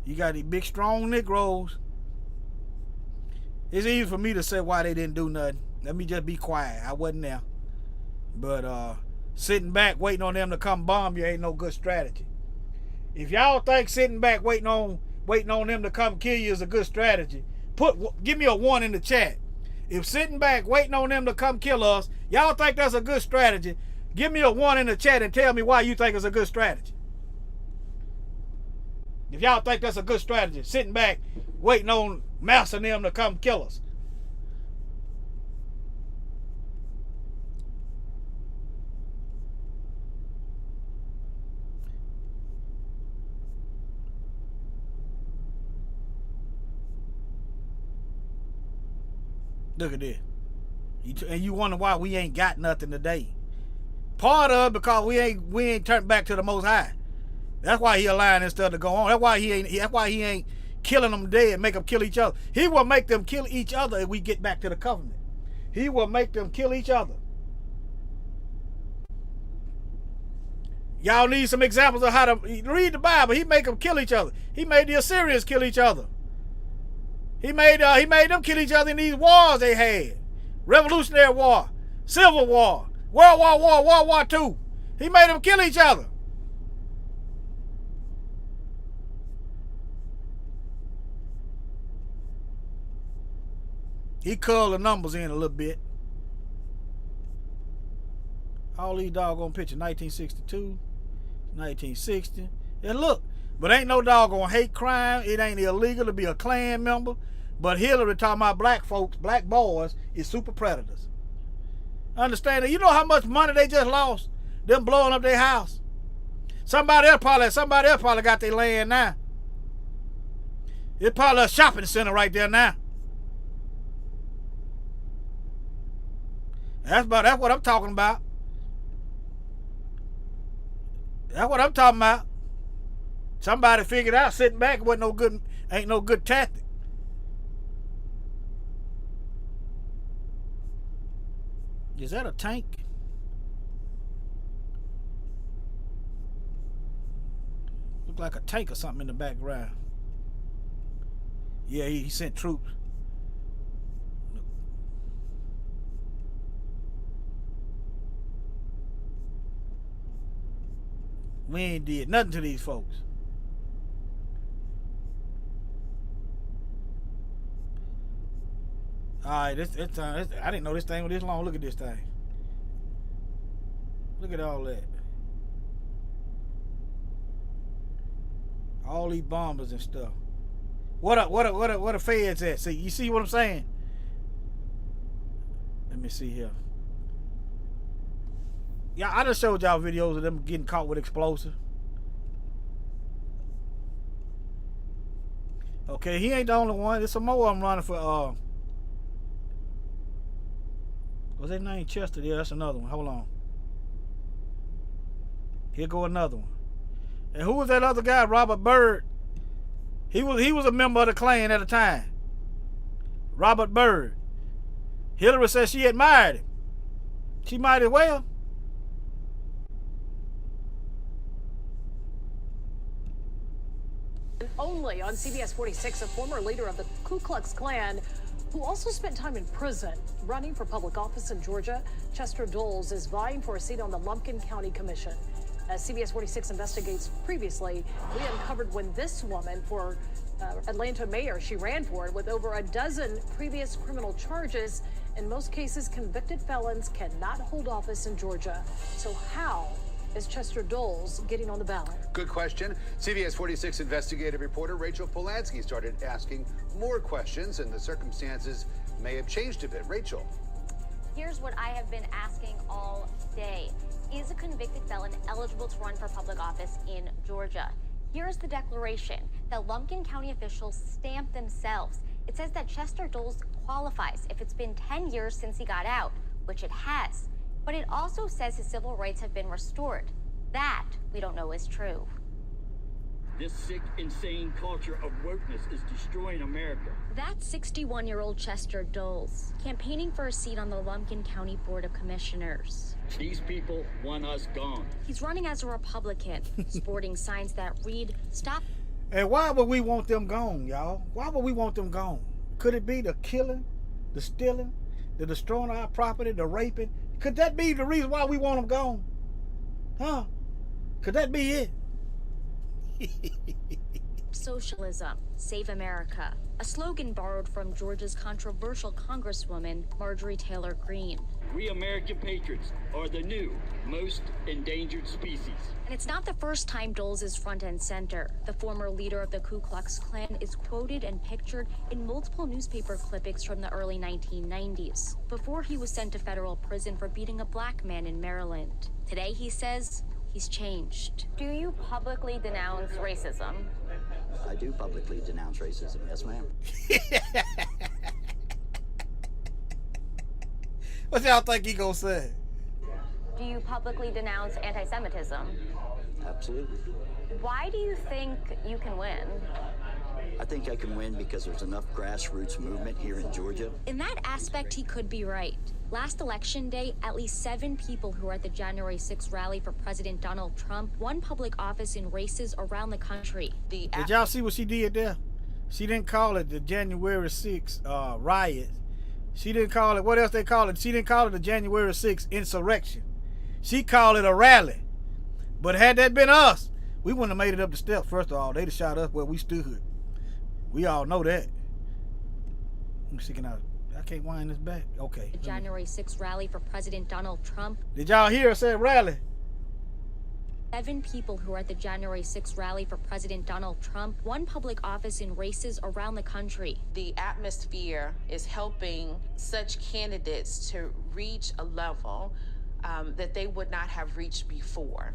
you got these big, strong Negroes. It's easy for me to say why they didn't do nothing. Let me just be quiet. I wasn't there. But sitting back waiting on them to come bomb you ain't no good strategy. If y'all think sitting back waiting on them to come kill you is a good strategy, give me a 1 in the chat. If sitting back waiting on them to come kill us, y'all think that's a good strategy, give me a 1 in the chat and tell me why you think it's a good strategy. If y'all think that's a good strategy, sitting back waiting on Mouse and them to come kill us. Look at this. And you wonder why we ain't got nothing today. Part of it because we ain't turned back to the Most High. That's why he allowing this stuff to go on. That's why he ain't killing them dead, make them kill each other. He will make them kill each other if we get back to the covenant. He will make them kill each other. Y'all need some examples of how to read the Bible. He make them kill each other. He made the Assyrians kill each other. He made them kill each other in these wars they had. Revolutionary War, Civil War, World War II. He made them kill each other. He curled the numbers in a little bit. All these doggone pictures, 1962, 1960. And look, but ain't no doggone hate crime. It ain't illegal to be a KLAN member. But Hillary talking about black folks, black boys, is super predators. Understand that? You know how much money they just lost? Them blowing up their house. Somebody else probably got their land now. It's probably a shopping center right there now. That's what I'm talking about. That's what I'm talking about. Somebody figured out sitting back ain't no good tactic. Is that a tank? Look like a tank or something in the background. Yeah, he sent troops. We ain't did nothing to these folks. All right, I didn't know this thing was this long. Look at this thing. Look at all that. All these bombers and stuff. What a feds at? See, you see what I'm saying? Let me see here. Yeah, I just showed y'all videos of them getting caught with explosives. Okay, he ain't the only one. There's some more I'm running for. What's his name? Chester? Yeah, that's another one. Hold on. Here go another one. And who was that other guy? Robert Byrd. He was a member of the KLAN at the time. Robert Byrd. Hillary said she admired him. She might as well. Only on CBS 46, a former leader of the Ku Klux Klan who also spent time in prison running for public office in Georgia. Chester Doles is vying for a seat on the Lumpkin County Commission. As CBS 46 investigates previously, we uncovered when this woman for Atlanta mayor, she ran for it with over a dozen previous criminal charges. In most cases, convicted felons cannot hold office in Georgia. So how is Chester Doles getting on the ballot? Good question. CBS 46 investigative reporter Rachel Polanski started asking more questions, and the circumstances may have changed a bit. Rachel. Here's what I have been asking all day. Is a convicted felon eligible to run for public office in Georgia? Here's the declaration that Lumpkin County officials stamped themselves. It says that Chester Doles qualifies if it's been 10 years since he got out, which it has. But it also says his civil rights have been restored. That we don't know is true. This sick, insane culture of wokeness is destroying America. That's 61-year-old Chester Doles, campaigning for a seat on the Lumpkin County Board of Commissioners. These people want us gone. He's running as a Republican, sporting signs that read, "Stop." And why would we want them gone, y'all? Why would we want them gone? Could it be the killing, the stealing, the destroying our property, the raping? Could that be the reason why we want them gone? Huh? Could that be it? Socialism, Save America, a slogan borrowed from Georgia's controversial Congresswoman Marjorie Taylor Greene. We American patriots are the new, most endangered species. And it's not the first time Doles is front and center. The former leader of the Ku Klux Klan is quoted and pictured in multiple newspaper clippings from the early 1990s, before he was sent to federal prison for beating a black man in Maryland. Today, he says he's changed. Do you publicly denounce racism? I do publicly denounce racism, yes ma'am. What y'all think he gonna say? Do you publicly denounce anti-Semitism? Absolutely. Why do you think you can win? I think I can win because there's enough grassroots movement here in Georgia. In that aspect, he could be right. Last election day, at least 7 people who were at the January 6th rally for President Donald Trump won public office in races around the country. Did y'all see what she did there? She didn't call it the January 6th riot. She didn't call it, what else they call it? She didn't call it the January 6th insurrection. She called it a rally. But had that been us, we wouldn't have made it up the steps. First of all, they'd have shot us where we stood. We all know that. I'm sticking out. I can't wind this back. Okay. The January 6th rally for President Donald Trump. Did y'all hear her say rally? 7 people who were at the January 6th rally for President Donald Trump won public office in races around the country. The atmosphere is helping such candidates to reach a level that they would not have reached before.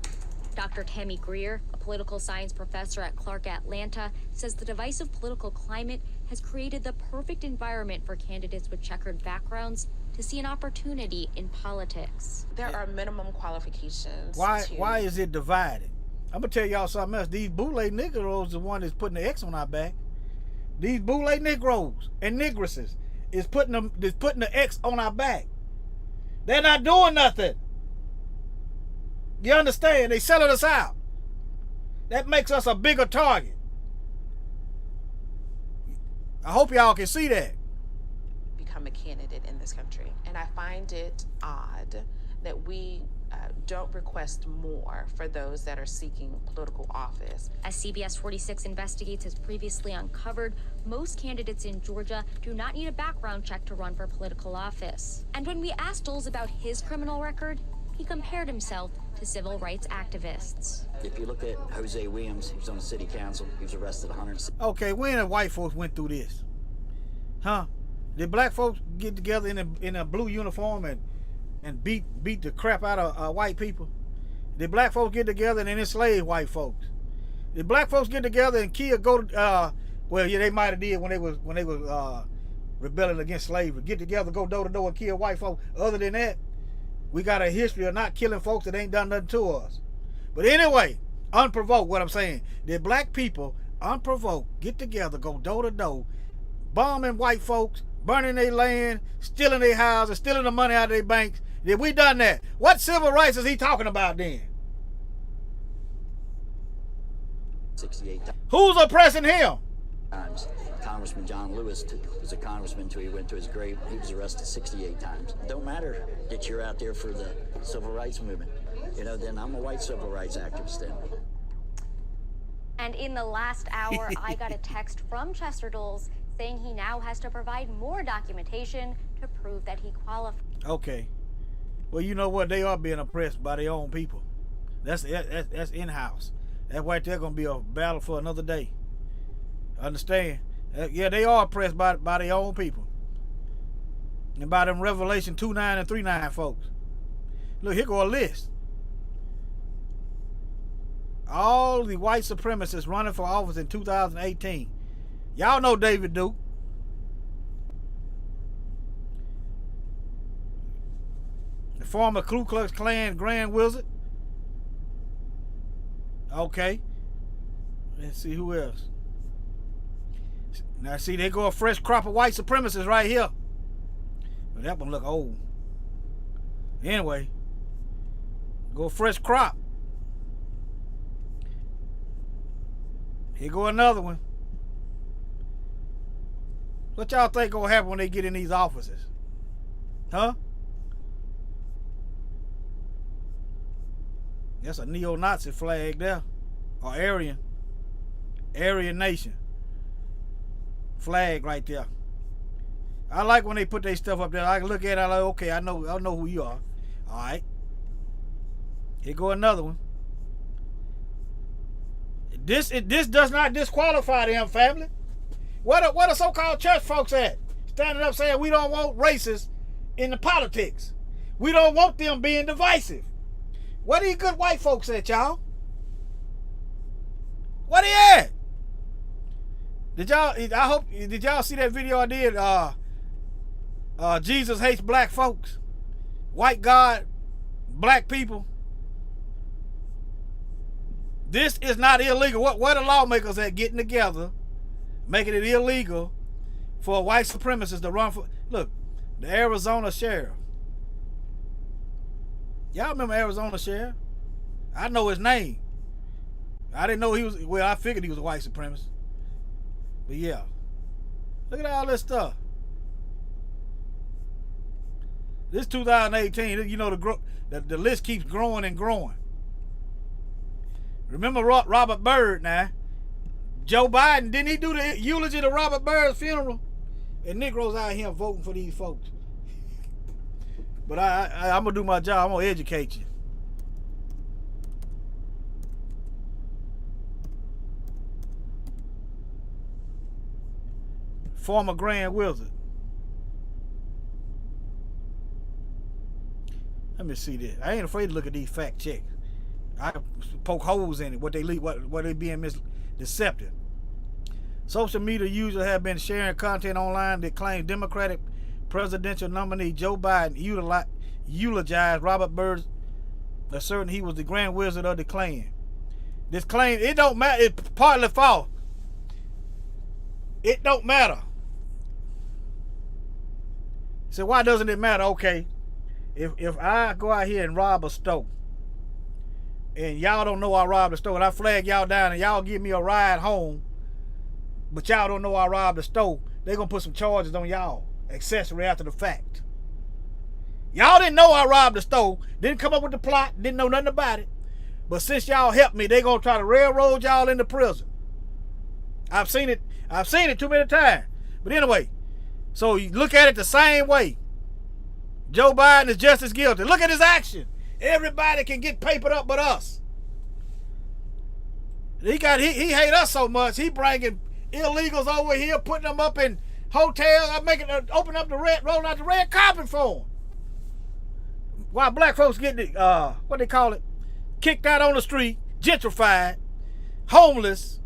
Dr. Tammy Greer, a political science professor at Clark Atlanta, says the divisive political climate has created the perfect environment for candidates with checkered backgrounds to see an opportunity in politics. There are minimum qualifications. Why is it divided? I'm gonna tell y'all something else. These boule Negroes, the one that's putting the X on our back. These boule Negroes and Negresses is putting the X on our back. They're not doing nothing. You understand? They selling us out. That makes us a bigger target. I hope y'all can see that. Become a candidate in this country. And I find it odd that we don't request more for those that are seeking political office. As CBS 46 Investigates has previously uncovered, most candidates in Georgia do not need a background check to run for political office. And when we asked Doles about his criminal record, he compared himself to civil rights activists. If you look at Jose Williams, he was on the city council. He was arrested 100. Okay, when the white folks went through this? Huh? Did black folks get together in a blue uniform and beat the crap out of white people? Did black folks get together and enslave white folks? Did black folks get together and well, yeah, they might have did when they was rebelling against slavery. Get together, go door to door and kill white folks. Other than that, we got a history of not killing folks that ain't done nothing to us. But anyway, unprovoked, what I'm saying, did black people unprovoked get together, go door to door, bombing white folks, burning their land, stealing their houses, stealing the money out of their banks? Did we done that? What civil rights is he talking about then? 68 Who's oppressing him? times. Congressman John Lewis was a congressman until he went to his grave. He was arrested 68 times. Don't matter that you're out there for the civil rights movement. You know, then I'm a white civil rights activist then. And in the last hour, I got a text from Chester Doles saying he now has to provide more documentation to prove that he qualifies. Okay. Well, you know what? They are being oppressed by their own people. That's in-house. That's why they're going to be a battle for another day. Understand? Yeah, they are oppressed by their own people. And by them Revelation 2:9 and 3:9 folks. Look, here go a list. All the white supremacists running for office in 2018. Y'all know David Duke. The former Ku Klux Klan Grand Wizard. Okay. Let's see who else. Now see, they go a fresh crop of white supremacists right here. But that one look old. Anyway, go a fresh crop. Here go another one. What y'all think gonna happen when they get in these offices? Huh? That's a neo-Nazi flag there. Or Aryan Nation flag right there. I like when they put their stuff up there. I can look at it, I'm like, okay, I know who you are. Alright. Here go another one. This does not disqualify them, family. What are so-called church folks at? Standing up saying we don't want racists in the politics. We don't want them being divisive. What are you good white folks at, y'all? What are you at? Did y'all see that video I did? Jesus hates black folks. White God, black people. This is not illegal. What are lawmakers at getting together, making it illegal for white supremacists to run for? Look, the Arizona sheriff. Y'all remember Arizona sheriff? I know his name. I didn't know he was, well, I figured he was a white supremacist. But yeah. Look at all this stuff. This 2018, you know, the list keeps growing and growing. Remember Robert Byrd now? Joe Biden, didn't he do the eulogy to Robert Byrd's funeral? And Negroes out here voting for these folks. But I'm going to do my job. I'm going to educate you. Former Grand Wizard. Let me see this. I ain't afraid to look at these fact checks. I can poke holes in it. What they being deceptive. Social media users have been sharing content online that claims Democratic presidential nominee Joe Biden eulogized Robert Byrd, asserting he was the Grand Wizard of the Klan. This claim, it don't matter. It's partly false. It don't matter. So why doesn't it matter? Okay, if I go out here and rob a store, and y'all don't know I robbed the store, and I flag y'all down and y'all give me a ride home, but y'all don't know I robbed the store, they're gonna put some charges on y'all, accessory after the fact. Y'all didn't know I robbed the store, didn't come up with the plot, didn't know nothing about it, but since y'all helped me, they gonna try to railroad y'all into prison. I've seen it too many times. But anyway, so you look at it the same way. Joe Biden is just as guilty. Look at his action. Everybody can get papered up but us. He hate us so much. He bringing illegals over here, putting them up in hotels. I'm making rolling out the red carpet for them. While black folks get the what they call it, kicked out on the street, gentrified, homeless.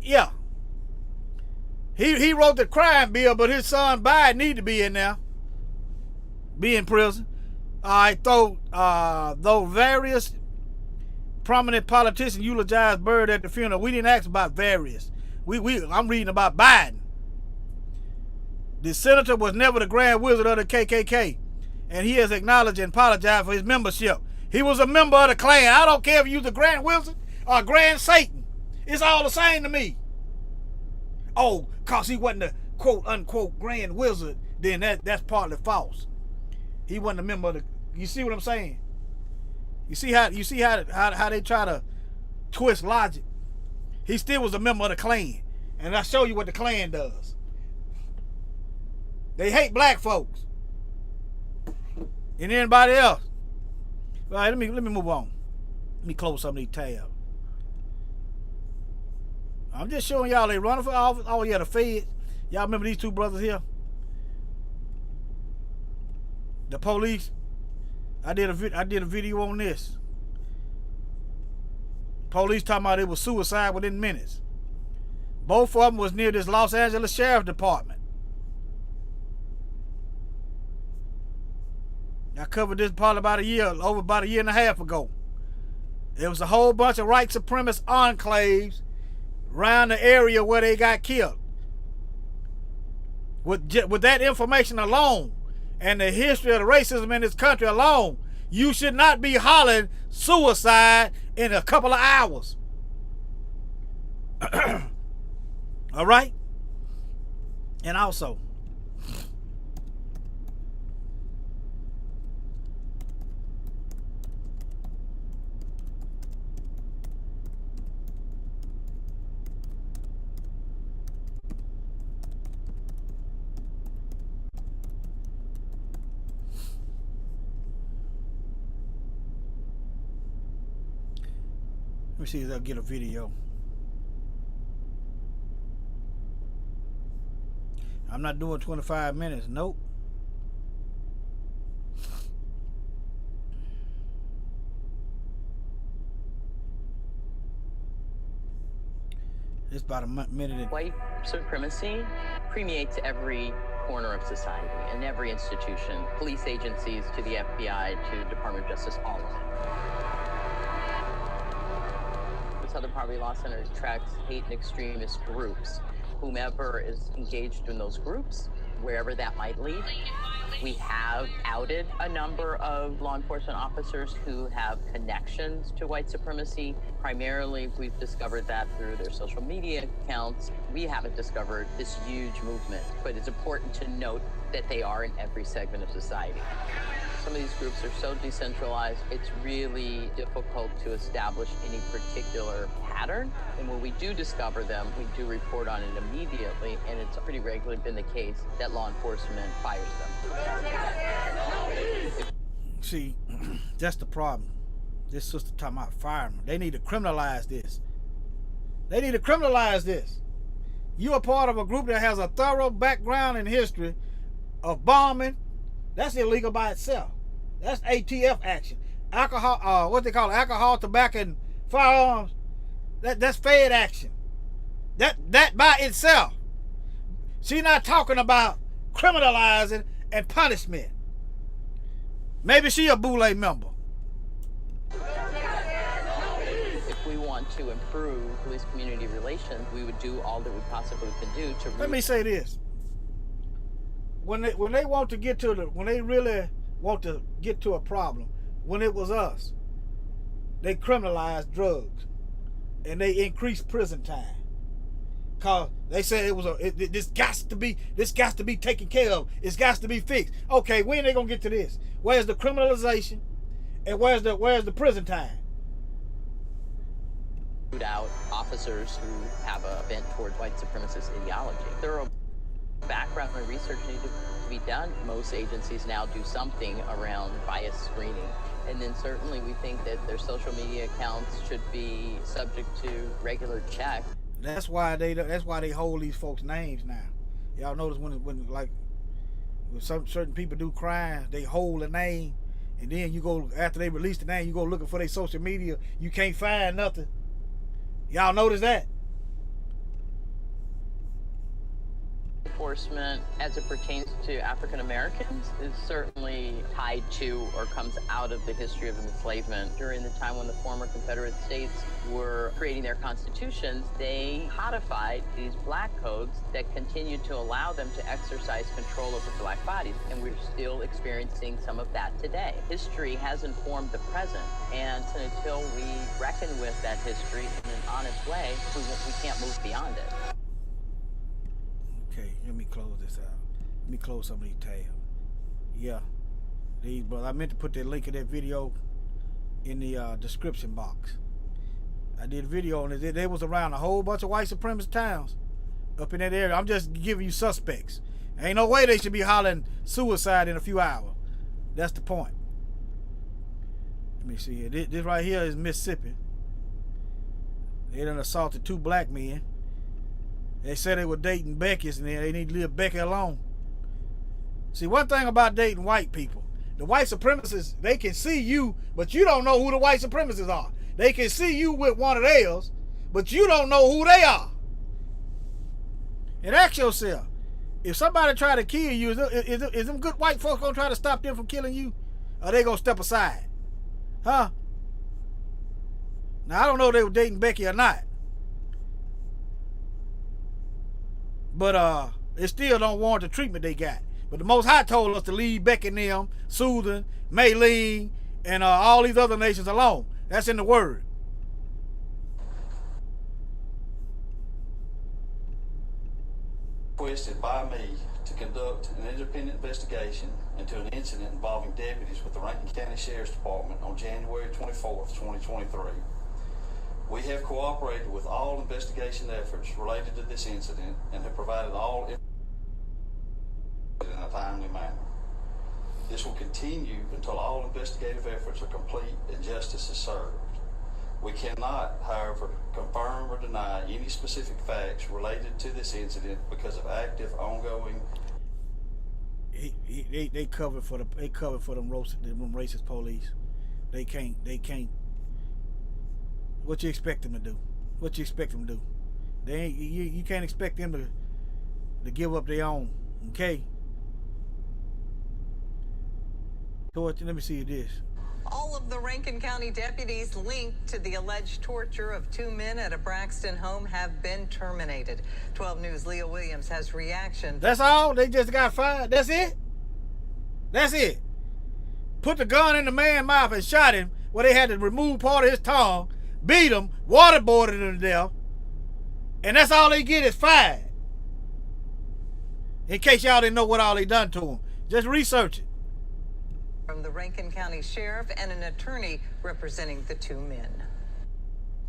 Yeah. He wrote the crime bill, but his son Biden need to be in there. Be in prison. Though various prominent politicians eulogized Byrd at the funeral, we didn't ask about various. I'm reading about Biden. The senator was never the Grand Wizard of the KKK, and he has acknowledged and apologized for his membership. He was a member of the Klan. I don't care if you're the Grand Wizard or Grand Satan. It's all the same to me. Oh, cause he wasn't a quote unquote Grand Wizard, then that's partly false. He wasn't a member of the. You see what I'm saying? You see how they try to twist logic. He still was a member of the Klan, and I show you what the Klan does. They hate black folks and anybody else. All right, let me move on. Let me close some of these tabs. I'm just showing y'all they running for office. Oh yeah, the feds. Y'all remember these two brothers here? The police. I did a video on this. Police talking about it was suicide within minutes. Both of them was near this Los Angeles Sheriff Department. I covered this part over about a year and a half ago. There was a whole bunch of white supremacist enclaves around the area where they got killed. With that information alone and the history of the racism in this country alone, you should not be hollering suicide in a couple of hours. All right? And also, let me see if I'll get a video. I'm not doing 25 minutes. Nope. It's about a minute. White supremacy permeates every corner of society and every institution, police agencies to the FBI to Department of Justice, all of it. Southern Poverty Law Center tracks hate and extremist groups. Whomever is engaged in those groups, wherever that might lead. We have outed a number of law enforcement officers who have connections to white supremacy. Primarily, we've discovered that through their social media accounts. We haven't discovered this huge movement, but it's important to note that they are in every segment of society. Some of these groups are so decentralized, it's really difficult to establish any particular pattern. And when we do discover them, we do report on it immediately, and it's pretty regularly been the case that law enforcement fires them. See, that's the problem. This sister talking about firemen. They need to criminalize this. They need to criminalize this. You are part of a group that has a thorough background and history of bombing. That's illegal by itself. That's ATF action. Alcohol, what they call it, alcohol, tobacco, and firearms. That's Fed action. That by itself. She's not talking about criminalizing and punishment. Maybe she a BLU member. If we want to improve police-community relations, we would do all that we possibly can do to. Let me say this: when they want to get to when they really want to get to a problem, when it was us, they criminalized drugs and they increased prison time. Cause they said it was this got to be taken care of. It's got to be fixed. Okay, when they gonna get to this? Where's the criminalization, and where's the prison time? Out officers who have a bent toward white supremacist ideology. Thorough background and research need to be done. Most agencies now do something around bias screening. And then certainly we think that their social media accounts should be subject to regular check. That's why they hold these folks' names now. Y'all notice when certain people do crimes, they hold a name, and then you go after they release the name, you go looking for their social media, you can't find nothing. Y'all notice that? Enforcement as it pertains to African Americans is certainly tied to or comes out of the history of enslavement. During the time when the former Confederate states were creating their constitutions, they codified these black codes that continued to allow them to exercise control over black bodies, and we're still experiencing some of that today. History has informed the present, and until we reckon with that history in an honest way, we can't move beyond it. Okay, let me close this out. Let me close some of these tabs. Yeah, these brothers. I meant to put that link of that video in the description box. I did a video on it. They was around a whole bunch of white supremacist towns up in that area. I'm just giving you suspects. Ain't no way they should be hollering suicide in a few hours. That's the point. Let me see here. This right here is Mississippi. They done assaulted 2 black men. They said they were dating Becky's and they need to leave Becky alone. See, one thing about dating white people, the white supremacists, they can see you, but you don't know who the white supremacists are. They can see you with one of theirs, but you don't know who they are. And ask yourself, if somebody try to kill you, is them good white folks gonna try to stop them from killing you? Or are they gonna step aside? Huh? Now, I don't know if they were dating Becky or not. But it still don't warrant the treatment they got. But the Most High told us to leave Becky and them, Susan, Maylene, and all these other nations alone. That's in the Word. Requested by me to conduct an independent investigation into an incident involving deputies with the Rankin County Sheriff's Department on January 24th, 2023. We have cooperated with all investigation efforts related to this incident and have provided all information in a timely manner. This will continue until all investigative efforts are complete and justice is served. We cannot, however, confirm or deny any specific facts related to this incident because of active, ongoing. They cover for them racist police. They can't. What you expect them to do? What you expect them to do? They ain't. You can't expect them to give up their own. Okay. So let me see this. All of the Rankin County deputies linked to the alleged torture of 2 men at a Braxton home have been terminated. 12 News' Leah Williams has reaction. That's all? They just got fired? That's it? That's it? Put the gun in the man's mouth and shot him where they had to remove part of his tongue, beat him, waterboarded him to death, and that's all they get is fired. In case y'all didn't know what all they done to him. Just research it. From the Rankin County Sheriff and an attorney representing the 2 men.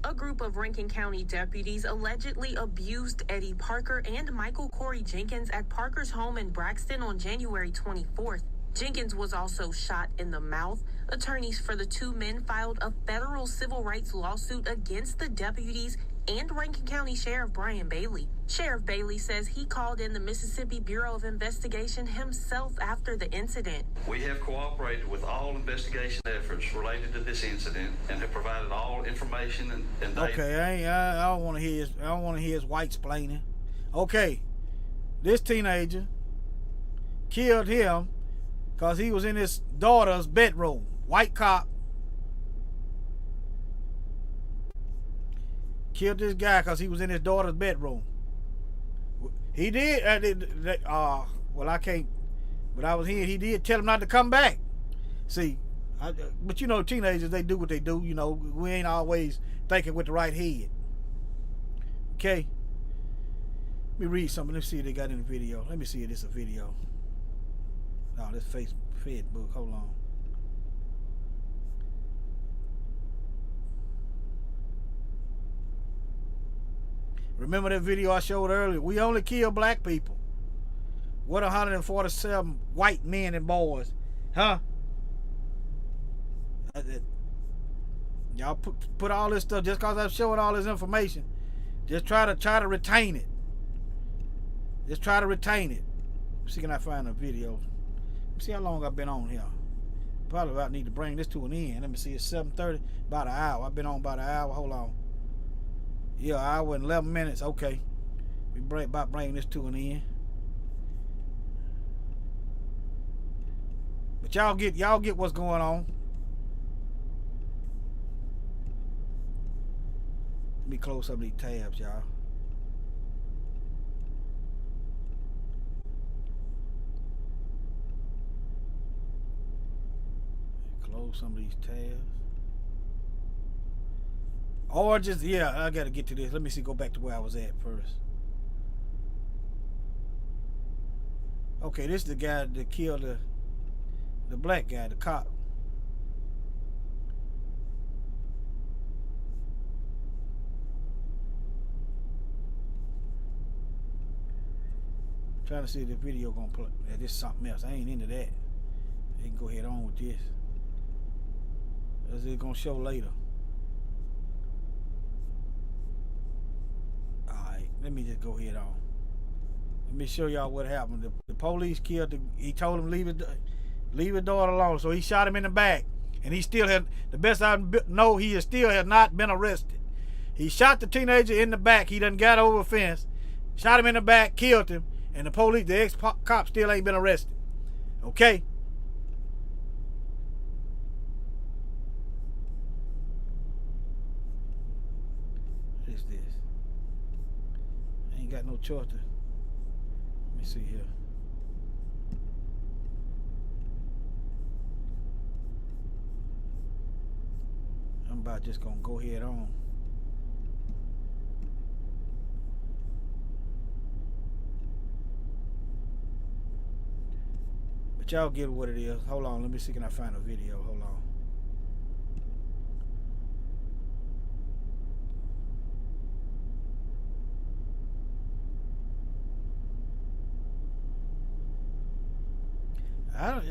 A group of Rankin County deputies allegedly abused Eddie Parker and Michael Corey Jenkins at Parker's home in Braxton on January 24th. Jenkins was also shot in the mouth. Attorneys for the 2 men filed a federal civil rights lawsuit against the deputies and Rankin County Sheriff Brian Bailey. Sheriff Bailey says he called in the Mississippi Bureau of Investigation himself after the incident. We have cooperated with all investigation efforts related to this incident and have provided all information and data. Okay, I don't want to hear his white splaining. Okay, this teenager killed him because he was in his daughter's bedroom. White cop killed this guy because he was in his daughter's bedroom. He did, well, I can't, but I was here. He did tell him not to come back. See, but you know, teenagers, they do what they do. You know, we ain't always thinking with the right head. Okay? Let me read something. Let's see if they got in the video. Let me see if this is a video. No, this Facebook. Hold on. Remember that video I showed earlier? We only kill black people. What 147 white men and boys? Huh? Y'all put all this stuff, just because I'm showing all this information, just try to retain it. Just try to retain it. Let's see, can I find a video? Let's see how long I've been on here. Probably about need to bring this to an end. Let me see, it's 7:30, about an hour. I've been on about an hour. Hold on. Yeah, an hour and 11 minutes. Okay. We about bringing this to an end. But y'all get what's going on. Let me close some of these tabs, y'all. Close some of these tabs. Or just, yeah, I gotta get to this. Let me see, go back to where I was at first. Okay, this is the guy that killed the black guy, the cop. Trying to see if the video gonna play. Yeah, this is something else. I ain't into that. They can go ahead on with this. That's it gonna show later. Alright, let me just go ahead on. Let me show y'all what happened. The police killed he told him leave his daughter alone. So he shot him in the back. And he still had, the best I know, he still had not been arrested. He shot the teenager in the back. He done got over a fence, shot him in the back, killed him. And the police, the ex-cop still ain't been arrested. Okay? What is this? I ain't got no choice to. Let me see here. I'm about just gonna go head on. But y'all get what it is. Hold on, let me see, can I find a video? Hold on.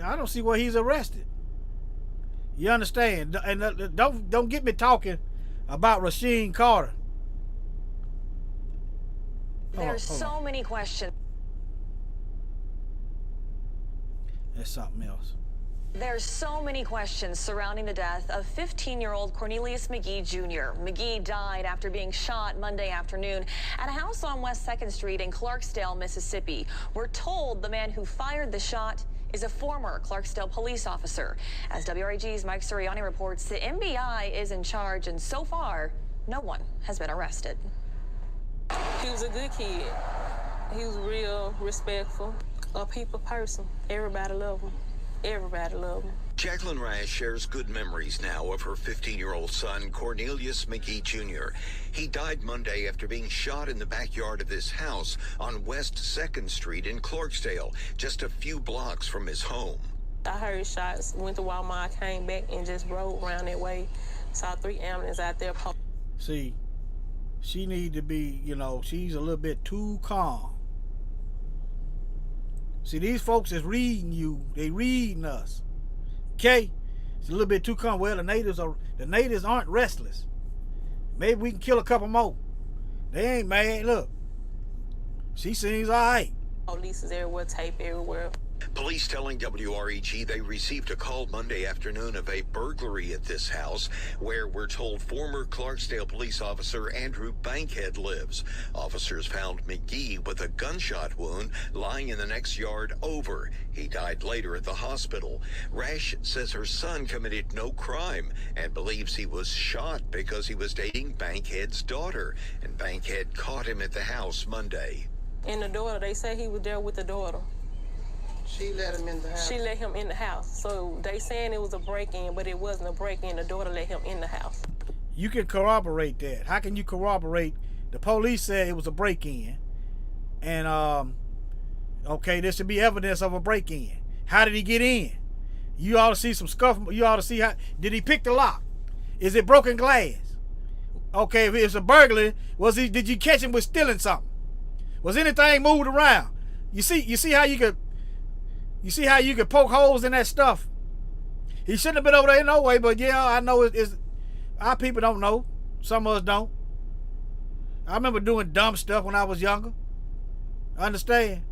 I don't see where he's arrested. You understand? And don't get me talking about Rasheen Carter. There's so many questions. That's something else. There's so many questions surrounding the death of 15-year-old Cornelius McGee Jr. McGee died after being shot Monday afternoon at a house on West 2nd Street in Clarksdale, Mississippi. We're told the man who fired the shot is a former Clarksdale police officer. As WRAG's Mike Suriani reports, the MBI is in charge, and so far, no one has been arrested. He was a good kid. He was real respectful, a people person. Everybody loved him. Everybody loved him. Jacqueline Rash shares good memories now of her 15-year-old son, Cornelius McGee Jr. He died Monday after being shot in the backyard of his house on West 2nd Street in Clarksdale, just a few blocks from his home. I heard shots, went to Walmart, came back, and just rode around that way. Saw 3 ambulances out there. See, she need to be, you know, she's a little bit too calm. See, these folks is reading you. They reading us. Okay? It's a little bit too calm. Well, the natives aren't restless. Maybe we can kill a couple more. They ain't mad. Look. She seems all right. Police is everywhere, tape everywhere. Police telling WREG they received a call Monday afternoon of a burglary at this house, where we're told former Clarksdale police officer Andrew Bankhead lives. Officers found McGee with a gunshot wound lying in the next yard over. He died later at the hospital. Rash says her son committed no crime and believes he was shot because he was dating Bankhead's daughter, and Bankhead caught him at the house Monday. And the daughter, they say he was there with the daughter. She let him in the house? She let him in the house. So they saying it was a break-in, but it wasn't a break-in. The daughter let him in the house. You can corroborate that. How can you corroborate? The police said it was a break-in. And, okay, there should be evidence of a break-in. How did he get in? You ought to see some scuff. You ought to see how, did he pick the lock? Is it broken glass? Okay, if it's a burglary, did you catch him with stealing something? Was anything moved around? You see how you could poke holes in that stuff? He shouldn't have been over there no way, but yeah, I know it's our people don't know. Some of us don't. I remember doing dumb stuff when I was younger. I understand.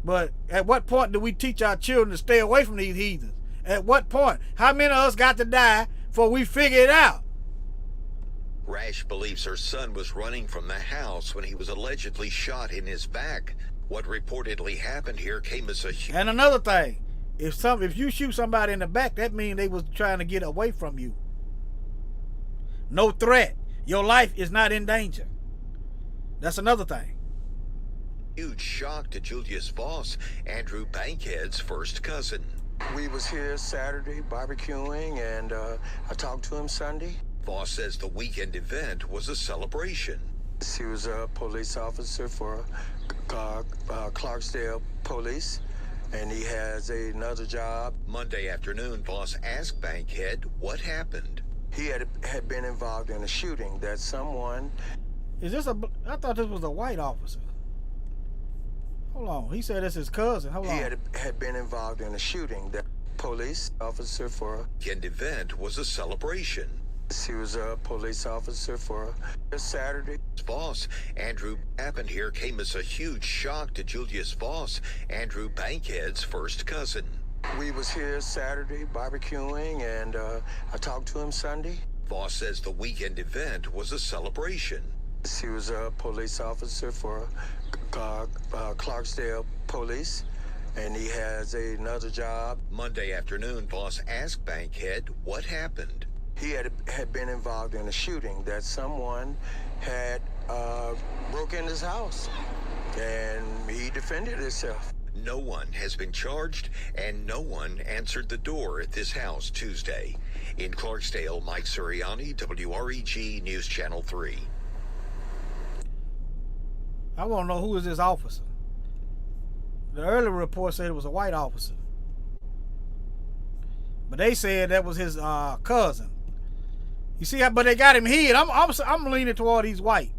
But at what point do we teach our children to stay away from these heathens? At what point? How many of us got to die before we figure it out? Rash believes her son was running from the house when he was allegedly shot in his back. What reportedly happened here came as a... And another thing, if you shoot somebody in the back, that means they was trying to get away from you. No threat. Your life is not in danger. That's another thing. Huge shock to Julius Voss, Andrew Bankhead's first cousin. We was here Saturday barbecuing, and I talked to him Sunday. Voss says the weekend event was a celebration. He was a police officer for Clarksdale Police, and he has another job. Monday afternoon, Voss asked Bankhead what happened. He had been involved in a shooting that someone... I thought this was a white officer. Hold on, he said it's his cousin. Hold on. He had been involved in a shooting that police officer for... Weekend event was a celebration. He was a police officer for Saturday. Voss, Andrew, happened here came as a huge shock to Julius Voss, Andrew Bankhead's first cousin. We was here Saturday barbecuing, and I talked to him Sunday. Voss says the weekend event was a celebration. He was a police officer for Clarksdale Police, and he has another job. Monday afternoon, Voss asked Bankhead what happened. He had been involved in a shooting that someone had broke in his house, and he defended himself. No one has been charged, and no one answered the door at this house Tuesday. In Clarksdale, Mike Suriani, WREG News Channel 3. I want to know who is this officer. The earlier report said it was a white officer, but they said that was his cousin. You see how, but they got him hid. I'm leaning toward he's white.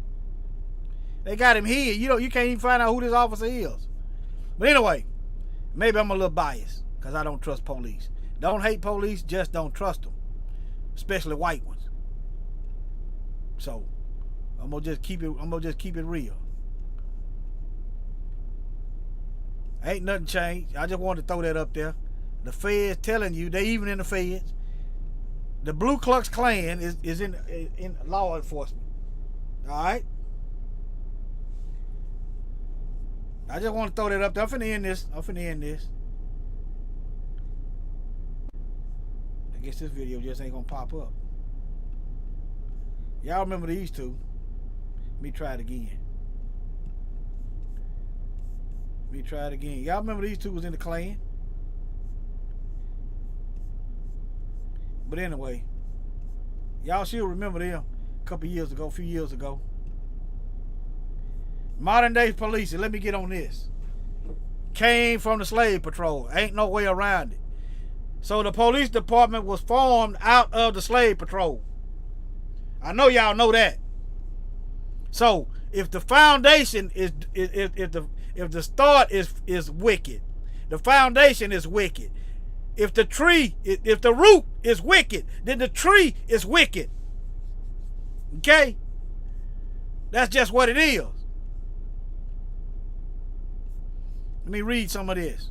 They got him hid. You can't even find out who this officer is. But anyway, maybe I'm a little biased because I don't trust police. Don't hate police, just don't trust them, especially white ones. So I'm gonna just keep it real. Ain't nothing changed. I just wanted to throw that up there. The feds telling you, they even in the feds. The Ku Klux Klan is in law enforcement. All right? I just want to throw that up there. I'm finna end this. I guess this video just ain't gonna pop up. Y'all remember these two? Let me try it again. Y'all remember these two was in the Klan? But anyway, y'all should remember them a few years ago. Modern day police, let me get on this. Came from the slave patrol. Ain't no way around it. So the police department was formed out of the slave patrol. I know y'all know that. So if the foundation is if the start is wicked, the foundation is wicked. If the root is wicked, then the tree is wicked. Okay? That's just what it is. Let me read some of this.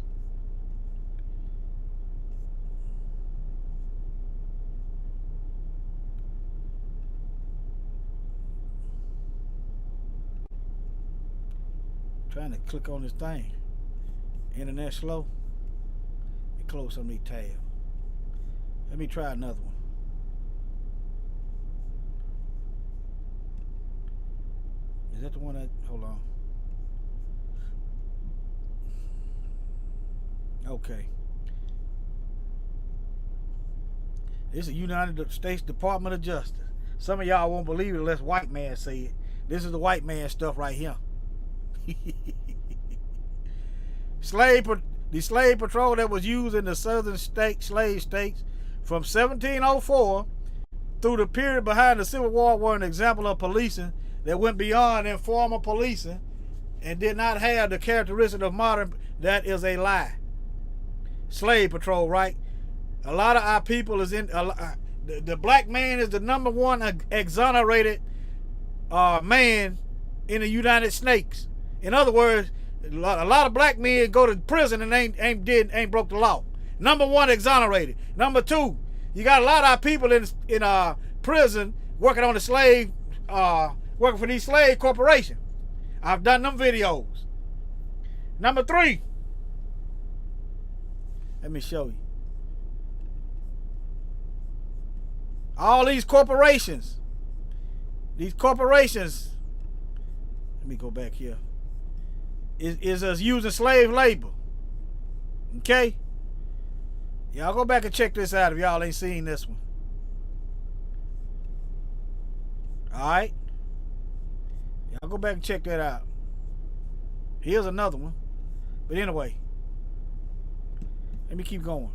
Trying to click on this thing. Internet slow. Let me close some of these tabs. Let me try another one. Is that the one that, hold on. Okay. This is United States Department of Justice. Some of y'all won't believe it unless white man say it. This is the white man stuff right here. The slave patrol that was used in the southern slave states from 1704 through the period behind the Civil War were an example of policing that went beyond informal policing and did not have the characteristic of modern. That is a lie. Slave patrol, right? A lot of our people is in the black man is the #1 exonerated man in the United States. In other words, a lot of black men go to prison and ain't broke the law. #1 exonerated. #2, you got a lot of our people in prison working on the slave, working for these slave corporations. I've done them videos. #3, let me show you. All these corporations, let me go back here, is us using slave labor. Okay? Y'all go back and check this out if y'all ain't seen this one. Alright? Y'all go back and check that out. Here's another one. But anyway, let me keep going.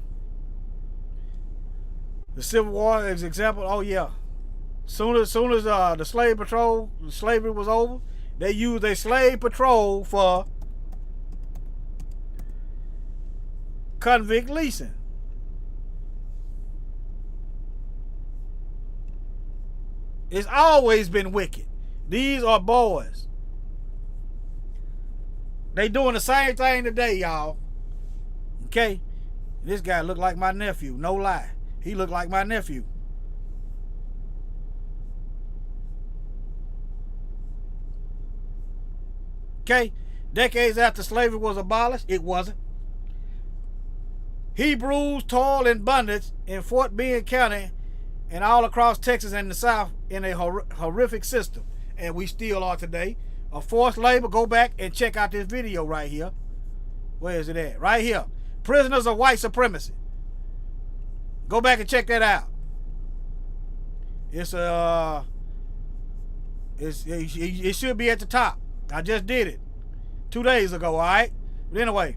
The Civil War is example. Oh yeah. Soon as the slave patrol, slavery was over, they used a slave patrol for convict leasing. It's always been wicked. These are boys. They doing the same thing today, y'all. Okay? This guy looked like my nephew. No lie. He looked like my nephew. Okay? Decades after slavery was abolished, it wasn't. Hebrews toiled in bondage in Fort Bend County and all across Texas and the South in a horrific system. And we still are today. A forced labor. Go back and check out this video right here. Where is it at? Right here. Prisoners of white supremacy. Go back and check that out. It should be at the top. I just did it 2 days ago, all right? But anyway,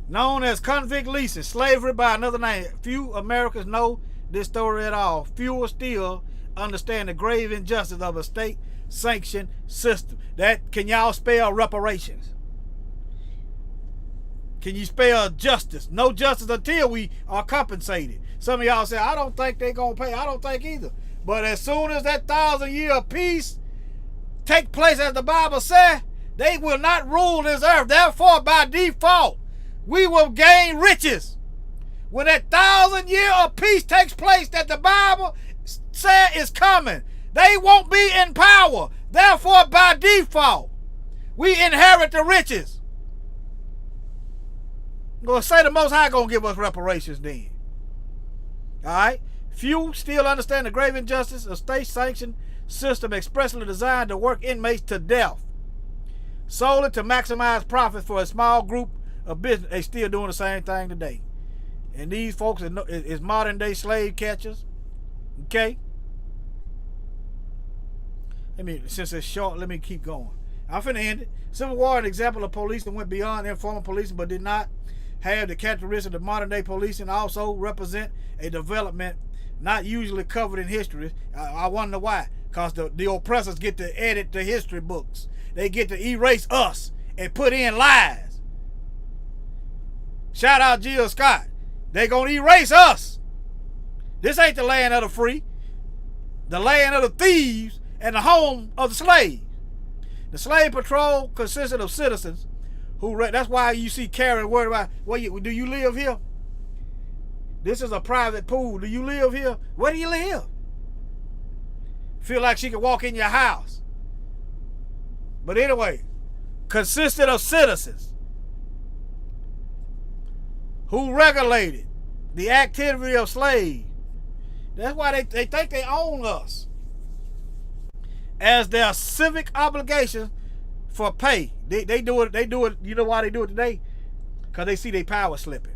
known as convict leasing, slavery by another name. Few Americans know this story at all. Fewer still understand the grave injustice of a state-sanctioned system. Can y'all spell reparations? Can you spell justice? No justice until we are compensated. Some of y'all say, I don't think they're going to pay. I don't think either. But as soon as that 1,000-year peace take place, as the Bible said, they will not rule this earth. Therefore, by default, we will gain riches. When that 1,000-year of peace takes place that the Bible said is coming, they won't be in power. Therefore, by default, we inherit the riches. I'm going to say the Most High going to give us reparations then. All right? Few still understand the grave injustice of state-sanctioned system expressly designed to work inmates to death, solely to maximize profits for a small group of business. They still doing the same thing today. And these folks is modern-day slave catchers. Okay? Since it's short, let me keep going. I'm finna end it. Civil War, an example of police that went beyond informal policing but did not have the characteristics of modern-day policing, also represent a development not usually covered in history. I wonder why. Because the oppressors get to edit the history books. They get to erase us and put in lies. Shout out Jill Scott. They gonna erase us. This ain't the land of the free. The land of the thieves and the home of the slaves. The slave patrol consisted of citizens That's why you see Karen worried about, do you live here? This is a private pool. Do you live here? Where do you live? Feel like she can walk in your house. But anyway, consisted of citizens who regulated the activity of slaves. That's why they think they own us. As their civic obligation for pay. They do it, you know why they do it today? Because they see their power slipping.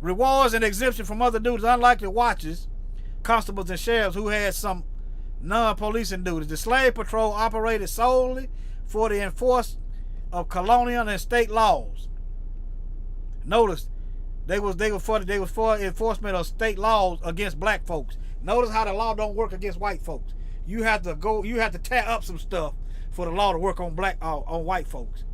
Rewards and exemption from other duties, unlike the watchers, constables, and sheriffs who had some non-policing duties. The slave patrol operated solely for the enforcement of colonial and state laws. Notice they was for enforcement of state laws against black folks. Notice how the law don't work against white folks. You have to tear up some stuff for the law to work on on white folks.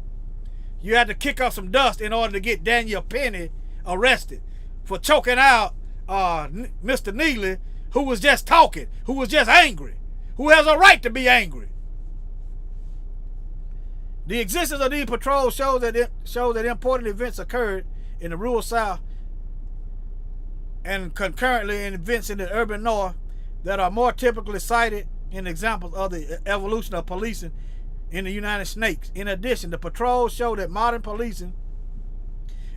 You had to kick up some dust in order to get Daniel Penny arrested for choking out Mr. Neely, who was just talking, who was just angry, who has a right to be angry. The existence of these patrols shows that important events occurred in the rural South and concurrently in events in the urban North that are more typically cited in examples of the evolution of policing in the United States. In addition, the patrols show that modern policing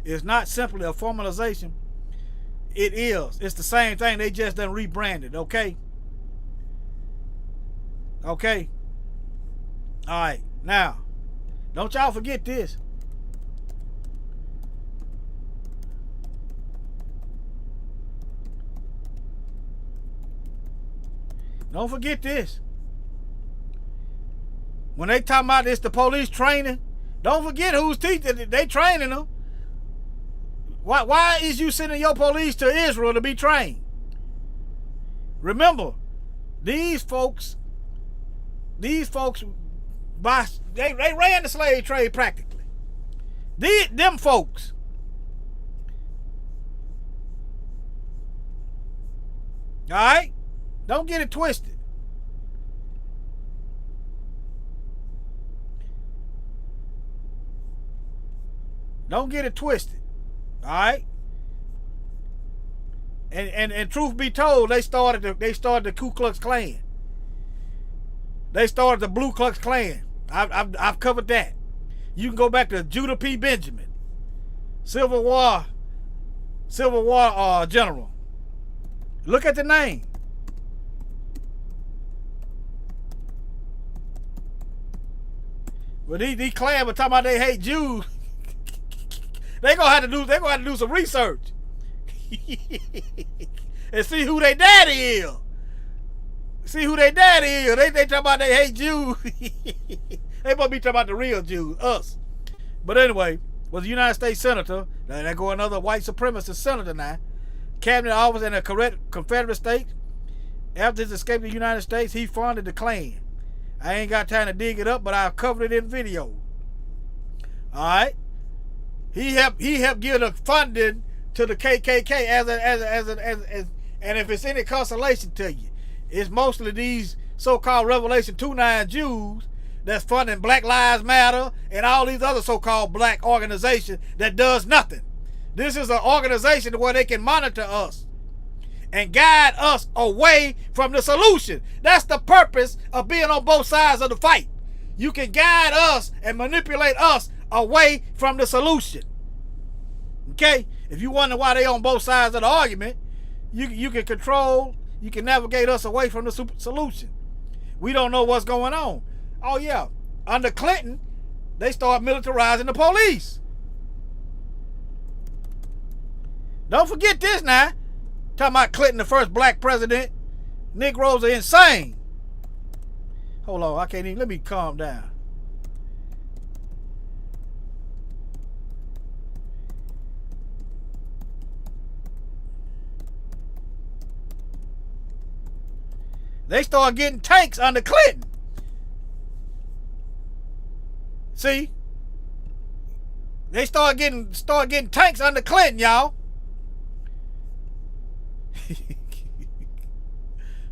is not simply a formalization. It is. It's the same thing. They just done rebranded. Okay? Okay? All right. Now, don't y'all forget this. Don't forget this. When they talking about this, the police training, don't forget who's teaching. They training them. Why is you sending your police to Israel to be trained? Remember, these folks, they ran the slave trade practically. Them folks. All right? Don't get it twisted. Don't get it twisted. All right? And truth be told, they started the Ku Klux Klan. They started the Blue Klux Klan. I've covered that. You can go back to Judah P. Benjamin, Civil War general. Look at the name. But these Klan were talking about they hate Jews. They're gonna have to do some research and see who their daddy is. See who their daddy is. They talking about they hate Jews. They must be talking about the real Jews, us. But anyway, was a United States senator. Now there go another white supremacist senator now. Cabinet office in a Confederate state. After his escape to the United States, he funded the Klan. I ain't got time to dig it up, but I've covered it in video. All right. He helped give the funding to the KKK and if it's any consolation to you, it's mostly these so-called Revelation 2:9 Jews that's funding Black Lives Matter and all these other so-called black organizations that does nothing. This is an organization where they can monitor us and guide us away from the solution. That's the purpose of being on both sides of the fight. You can guide us and manipulate us away from the solution. Okay? If you wonder why they on both sides of the argument, you can control, you can navigate us away from the solution. We don't know what's going on. Oh yeah, under Clinton, they start militarizing the police. Don't forget this now. Talking about Clinton, the first black president. Negroes are insane. Hold on, I can't even, let me calm down. They start getting tanks under Clinton. See? They start getting tanks under Clinton, y'all.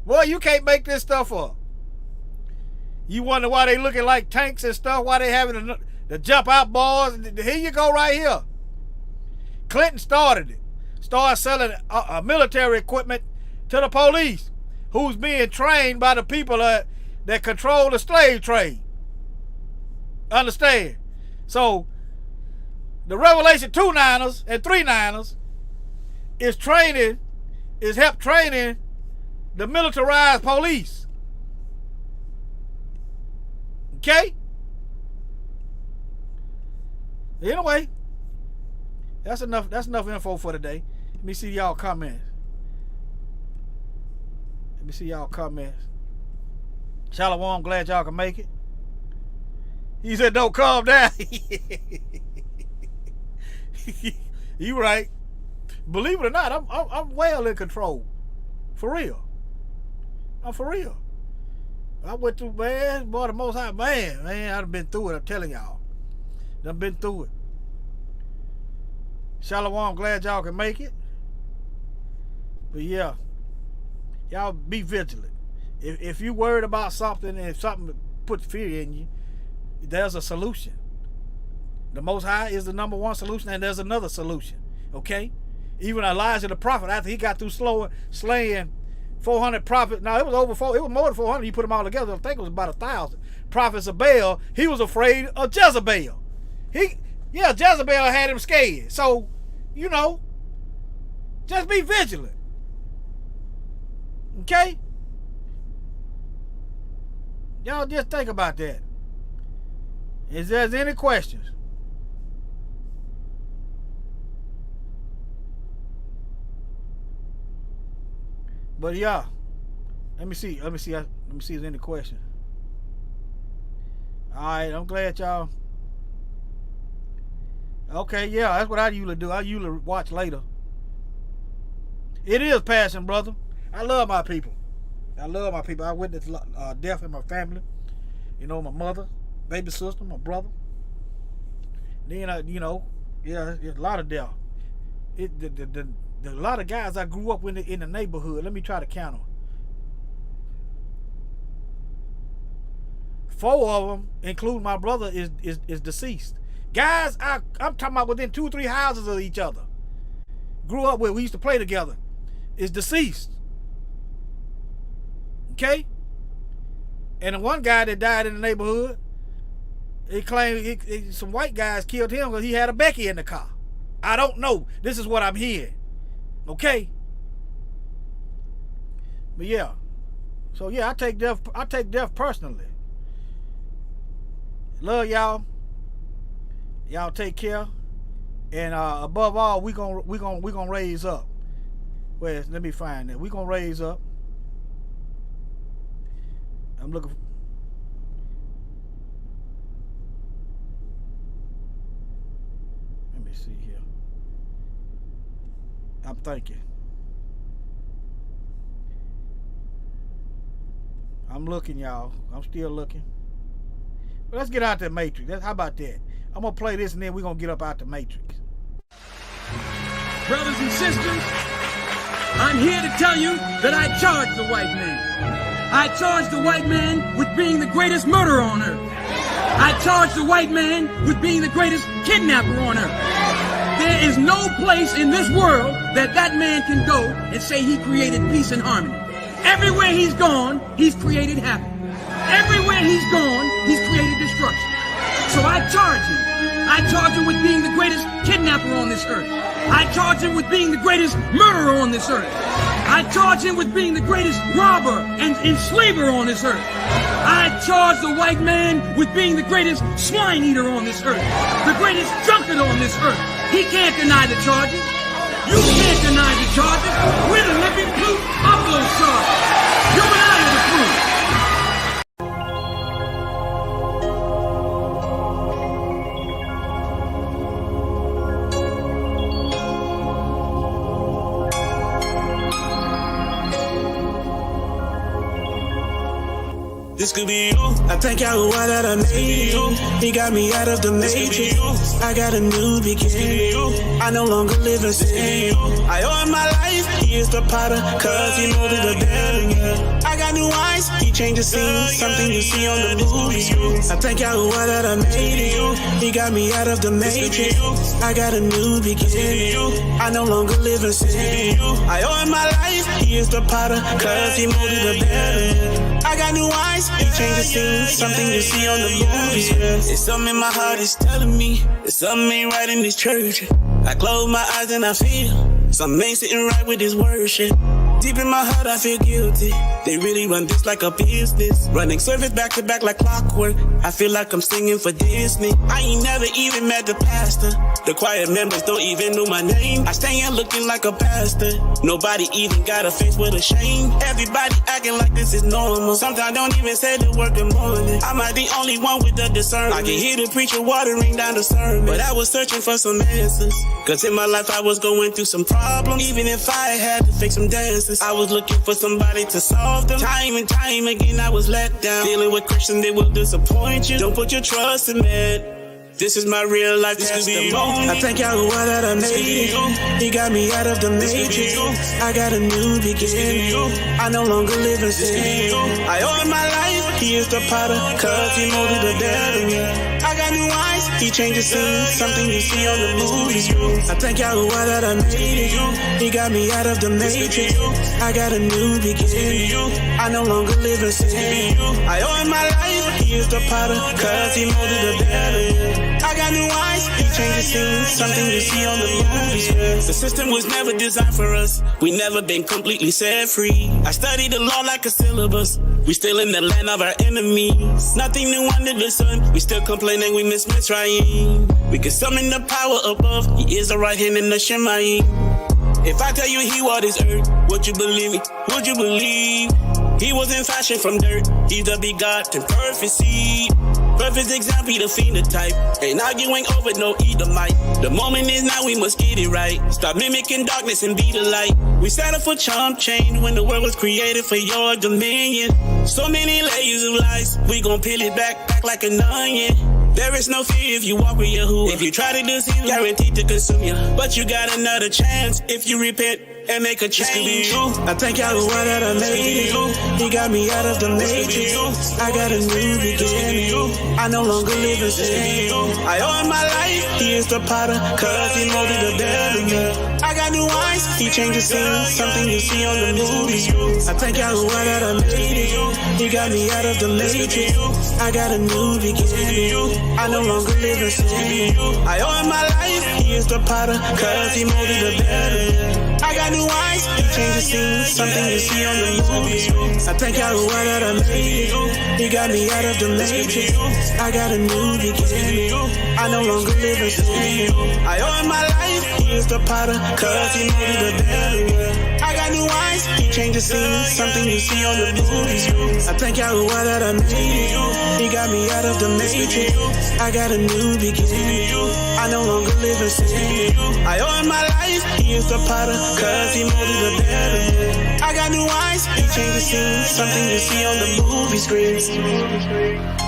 Boy, you can't make this stuff up. You wonder why they looking like tanks and stuff, why they having The jump out boys. Here you go right here. Clinton started it. Started selling military equipment to the police, who's being trained by the people that control the slave trade. Understand? So the Revelation 2-9ers and 3-9ers is help training the militarized police. Okay? Anyway, that's enough info for today. Let me see y'all comments. Shalom, glad y'all can make it. He said, don't calm down. You right. Believe it or not, I'm well in control. For real. I'm for real. I went through, man, boy, the Most High, man, I've been through it, I'm telling y'all. Done been through it. Shalom, glad y'all can make it. But yeah, y'all be vigilant. If you worried about something and if something puts fear in you, there's a solution. The Most High is the #1 solution, and there's another solution. Okay? Even Elijah the prophet, after he got through slaying 400 prophets, now it was more than 400. You put them all together, I think it was about 1,000 prophets of Baal. He was afraid of Jezebel. Jezebel had him scared. So, you know, just be vigilant. Okay? Y'all just think about that. Is there any questions? But yeah, let me see if there's any questions. All right, I'm glad y'all. Okay, yeah, that's what I usually do. I usually watch later. It is passion, brother. I love my people. I witnessed death in my family. You know, my mother, baby sister, my brother. Then a lot of death. A lot of guys I grew up with in the neighborhood. Let me try to count them. 4 of them, including my brother, is deceased. Guys, I'm talking about within 2 or 3 houses of each other. Grew up with, we used to play together. Is deceased. Okay? And the one guy that died in the neighborhood, he claimed some white guys killed him because he had a Becky in the car. I don't know. This is what I'm hearing. Okay? But yeah. So yeah, I take death personally. Love y'all. Y'all take care. And above all, we gonna raise up. Well, let me find that. We gonna raise up. I'm looking. Let me see here. I'm thinking. I'm looking, y'all. I'm still looking. But let's get out the matrix. How about that? I'm gonna play this and then we're gonna get up out the matrix. Brothers and sisters, I'm here to tell you that I charge the white man. I charge the white man with being the greatest murderer on earth. I charge the white man with being the greatest kidnapper on earth. There is no place in this world that man can go and say he created peace and harmony. Everywhere he's gone, he's created havoc. Everywhere he's gone, he's created destruction. So I charge him. I charge him with being the greatest kidnapper on this earth. I charge him with being the greatest murderer on this earth. I charge him with being the greatest robber and enslaver on this earth. I charge the white man with being the greatest swine eater on this earth. The greatest drunkard on this earth. He can't deny the charges. You can't deny the charges. We're the living proof of those charges. You and I are the proof. This could be you. I thank Yahweh that I made it. He got me out of the matrix. I got a new beginning. I no longer live in sin. I owe him my life. He is the potter, cause he molded the better. I got new eyes. He changed the scene. Something you see on the movie screen. I thank Yahweh that I made it. He got me out of the matrix. I got a new beginning. I no longer live in sin. I owe him my life. He is the potter, cause he molded the better. I got new eyes. He changed the scene, something you see on the movies. It's something in my heart is telling me that something ain't right in this church. I close my eyes and I feel something ain't sitting right with this worship. Deep in my heart I feel guilty. They really run this like a business, running service back to back like clockwork. I feel like I'm singing for Disney. I ain't never even met the pastor. The choir members don't even know my name. I stand looking like a pastor. Nobody even got a face with a shame. Everybody acting like this is normal. Sometimes don't even say the word good morning. I'm not the only one with the discernment. I can hear the preacher watering down the sermon, but I was searching for some answers. Cause in my life I was going through some problems. Even if I had to fix some dances, I was looking for somebody to solve them. Time and time again I was let down. Dealing with Christians, they will disappoint you. Don't put your trust in man. This is my real life testimony. I thank Yahweh that I made it. He got me out of the matrix. I got a new beginning. I no longer live in sin. I owe him my life. He is the potter, cause he molded the better. I got new eyes. He changed the scene, something you see on the movie screen. I thank Yahweh that I made it. He got me out of the matrix. I got a new beginning. I no longer live in sin. I owe him my life. He is the potter, cause he molded the better. I got new eyes. He changed the scene, something you see on the movies. The system was never designed for us. We never been completely set free. I studied the law like a syllabus. We still in the land of our enemies. Nothing new under the sun. We still complaining we miss Mitzrayim. We can summon the power above. He is the right hand in the Shemayim. If I tell you he walked this earth, would you believe me? Would you believe? He wasn't fashioned from dirt. He's the begotten perfect seed. Perfect example, the phenotype. Ain't arguing over no Edomite. The moment is now, we must get it right. Stop mimicking darkness and be the light. We settled for chump change when the world was created for your dominion. So many layers of lies, we gon' peel it back like an onion. There is no fear if you walk with Yahuwah. If you try to deceive, guaranteed to consume you. But you got another chance if you repent and make a change. This could be you. I thank Yahweh that I made it. He got me out of the matrix. I got a new beginning. I no longer live in sin. I owe him my life. He is the potter, cause he molded the better. I got new eyes. He changed the scene, something you see on the movies. I thank Yahweh that I made it. He got me out of the matrix. I got a new beginning. I no longer live in sin. I owe him my life. He is the potter, cause he molded the better. I got new eyes. He changed the scene, something you see on the movies. I thank Yahweh that I made it. He got me out of the matrix. I got a new beginning. I no longer live in sin. I owe him my life. He is the potter, cause he molded the better. I got new eyes. He changed the scene, something you see on the movies. I thank Yahweh that I made it. He got me out of the matrix. I got a new beginning. I no longer live in sin. I owe him my life. He is the potter, cause he molded the better. I got new eyes. He changed the scene, something you see on the movie screen.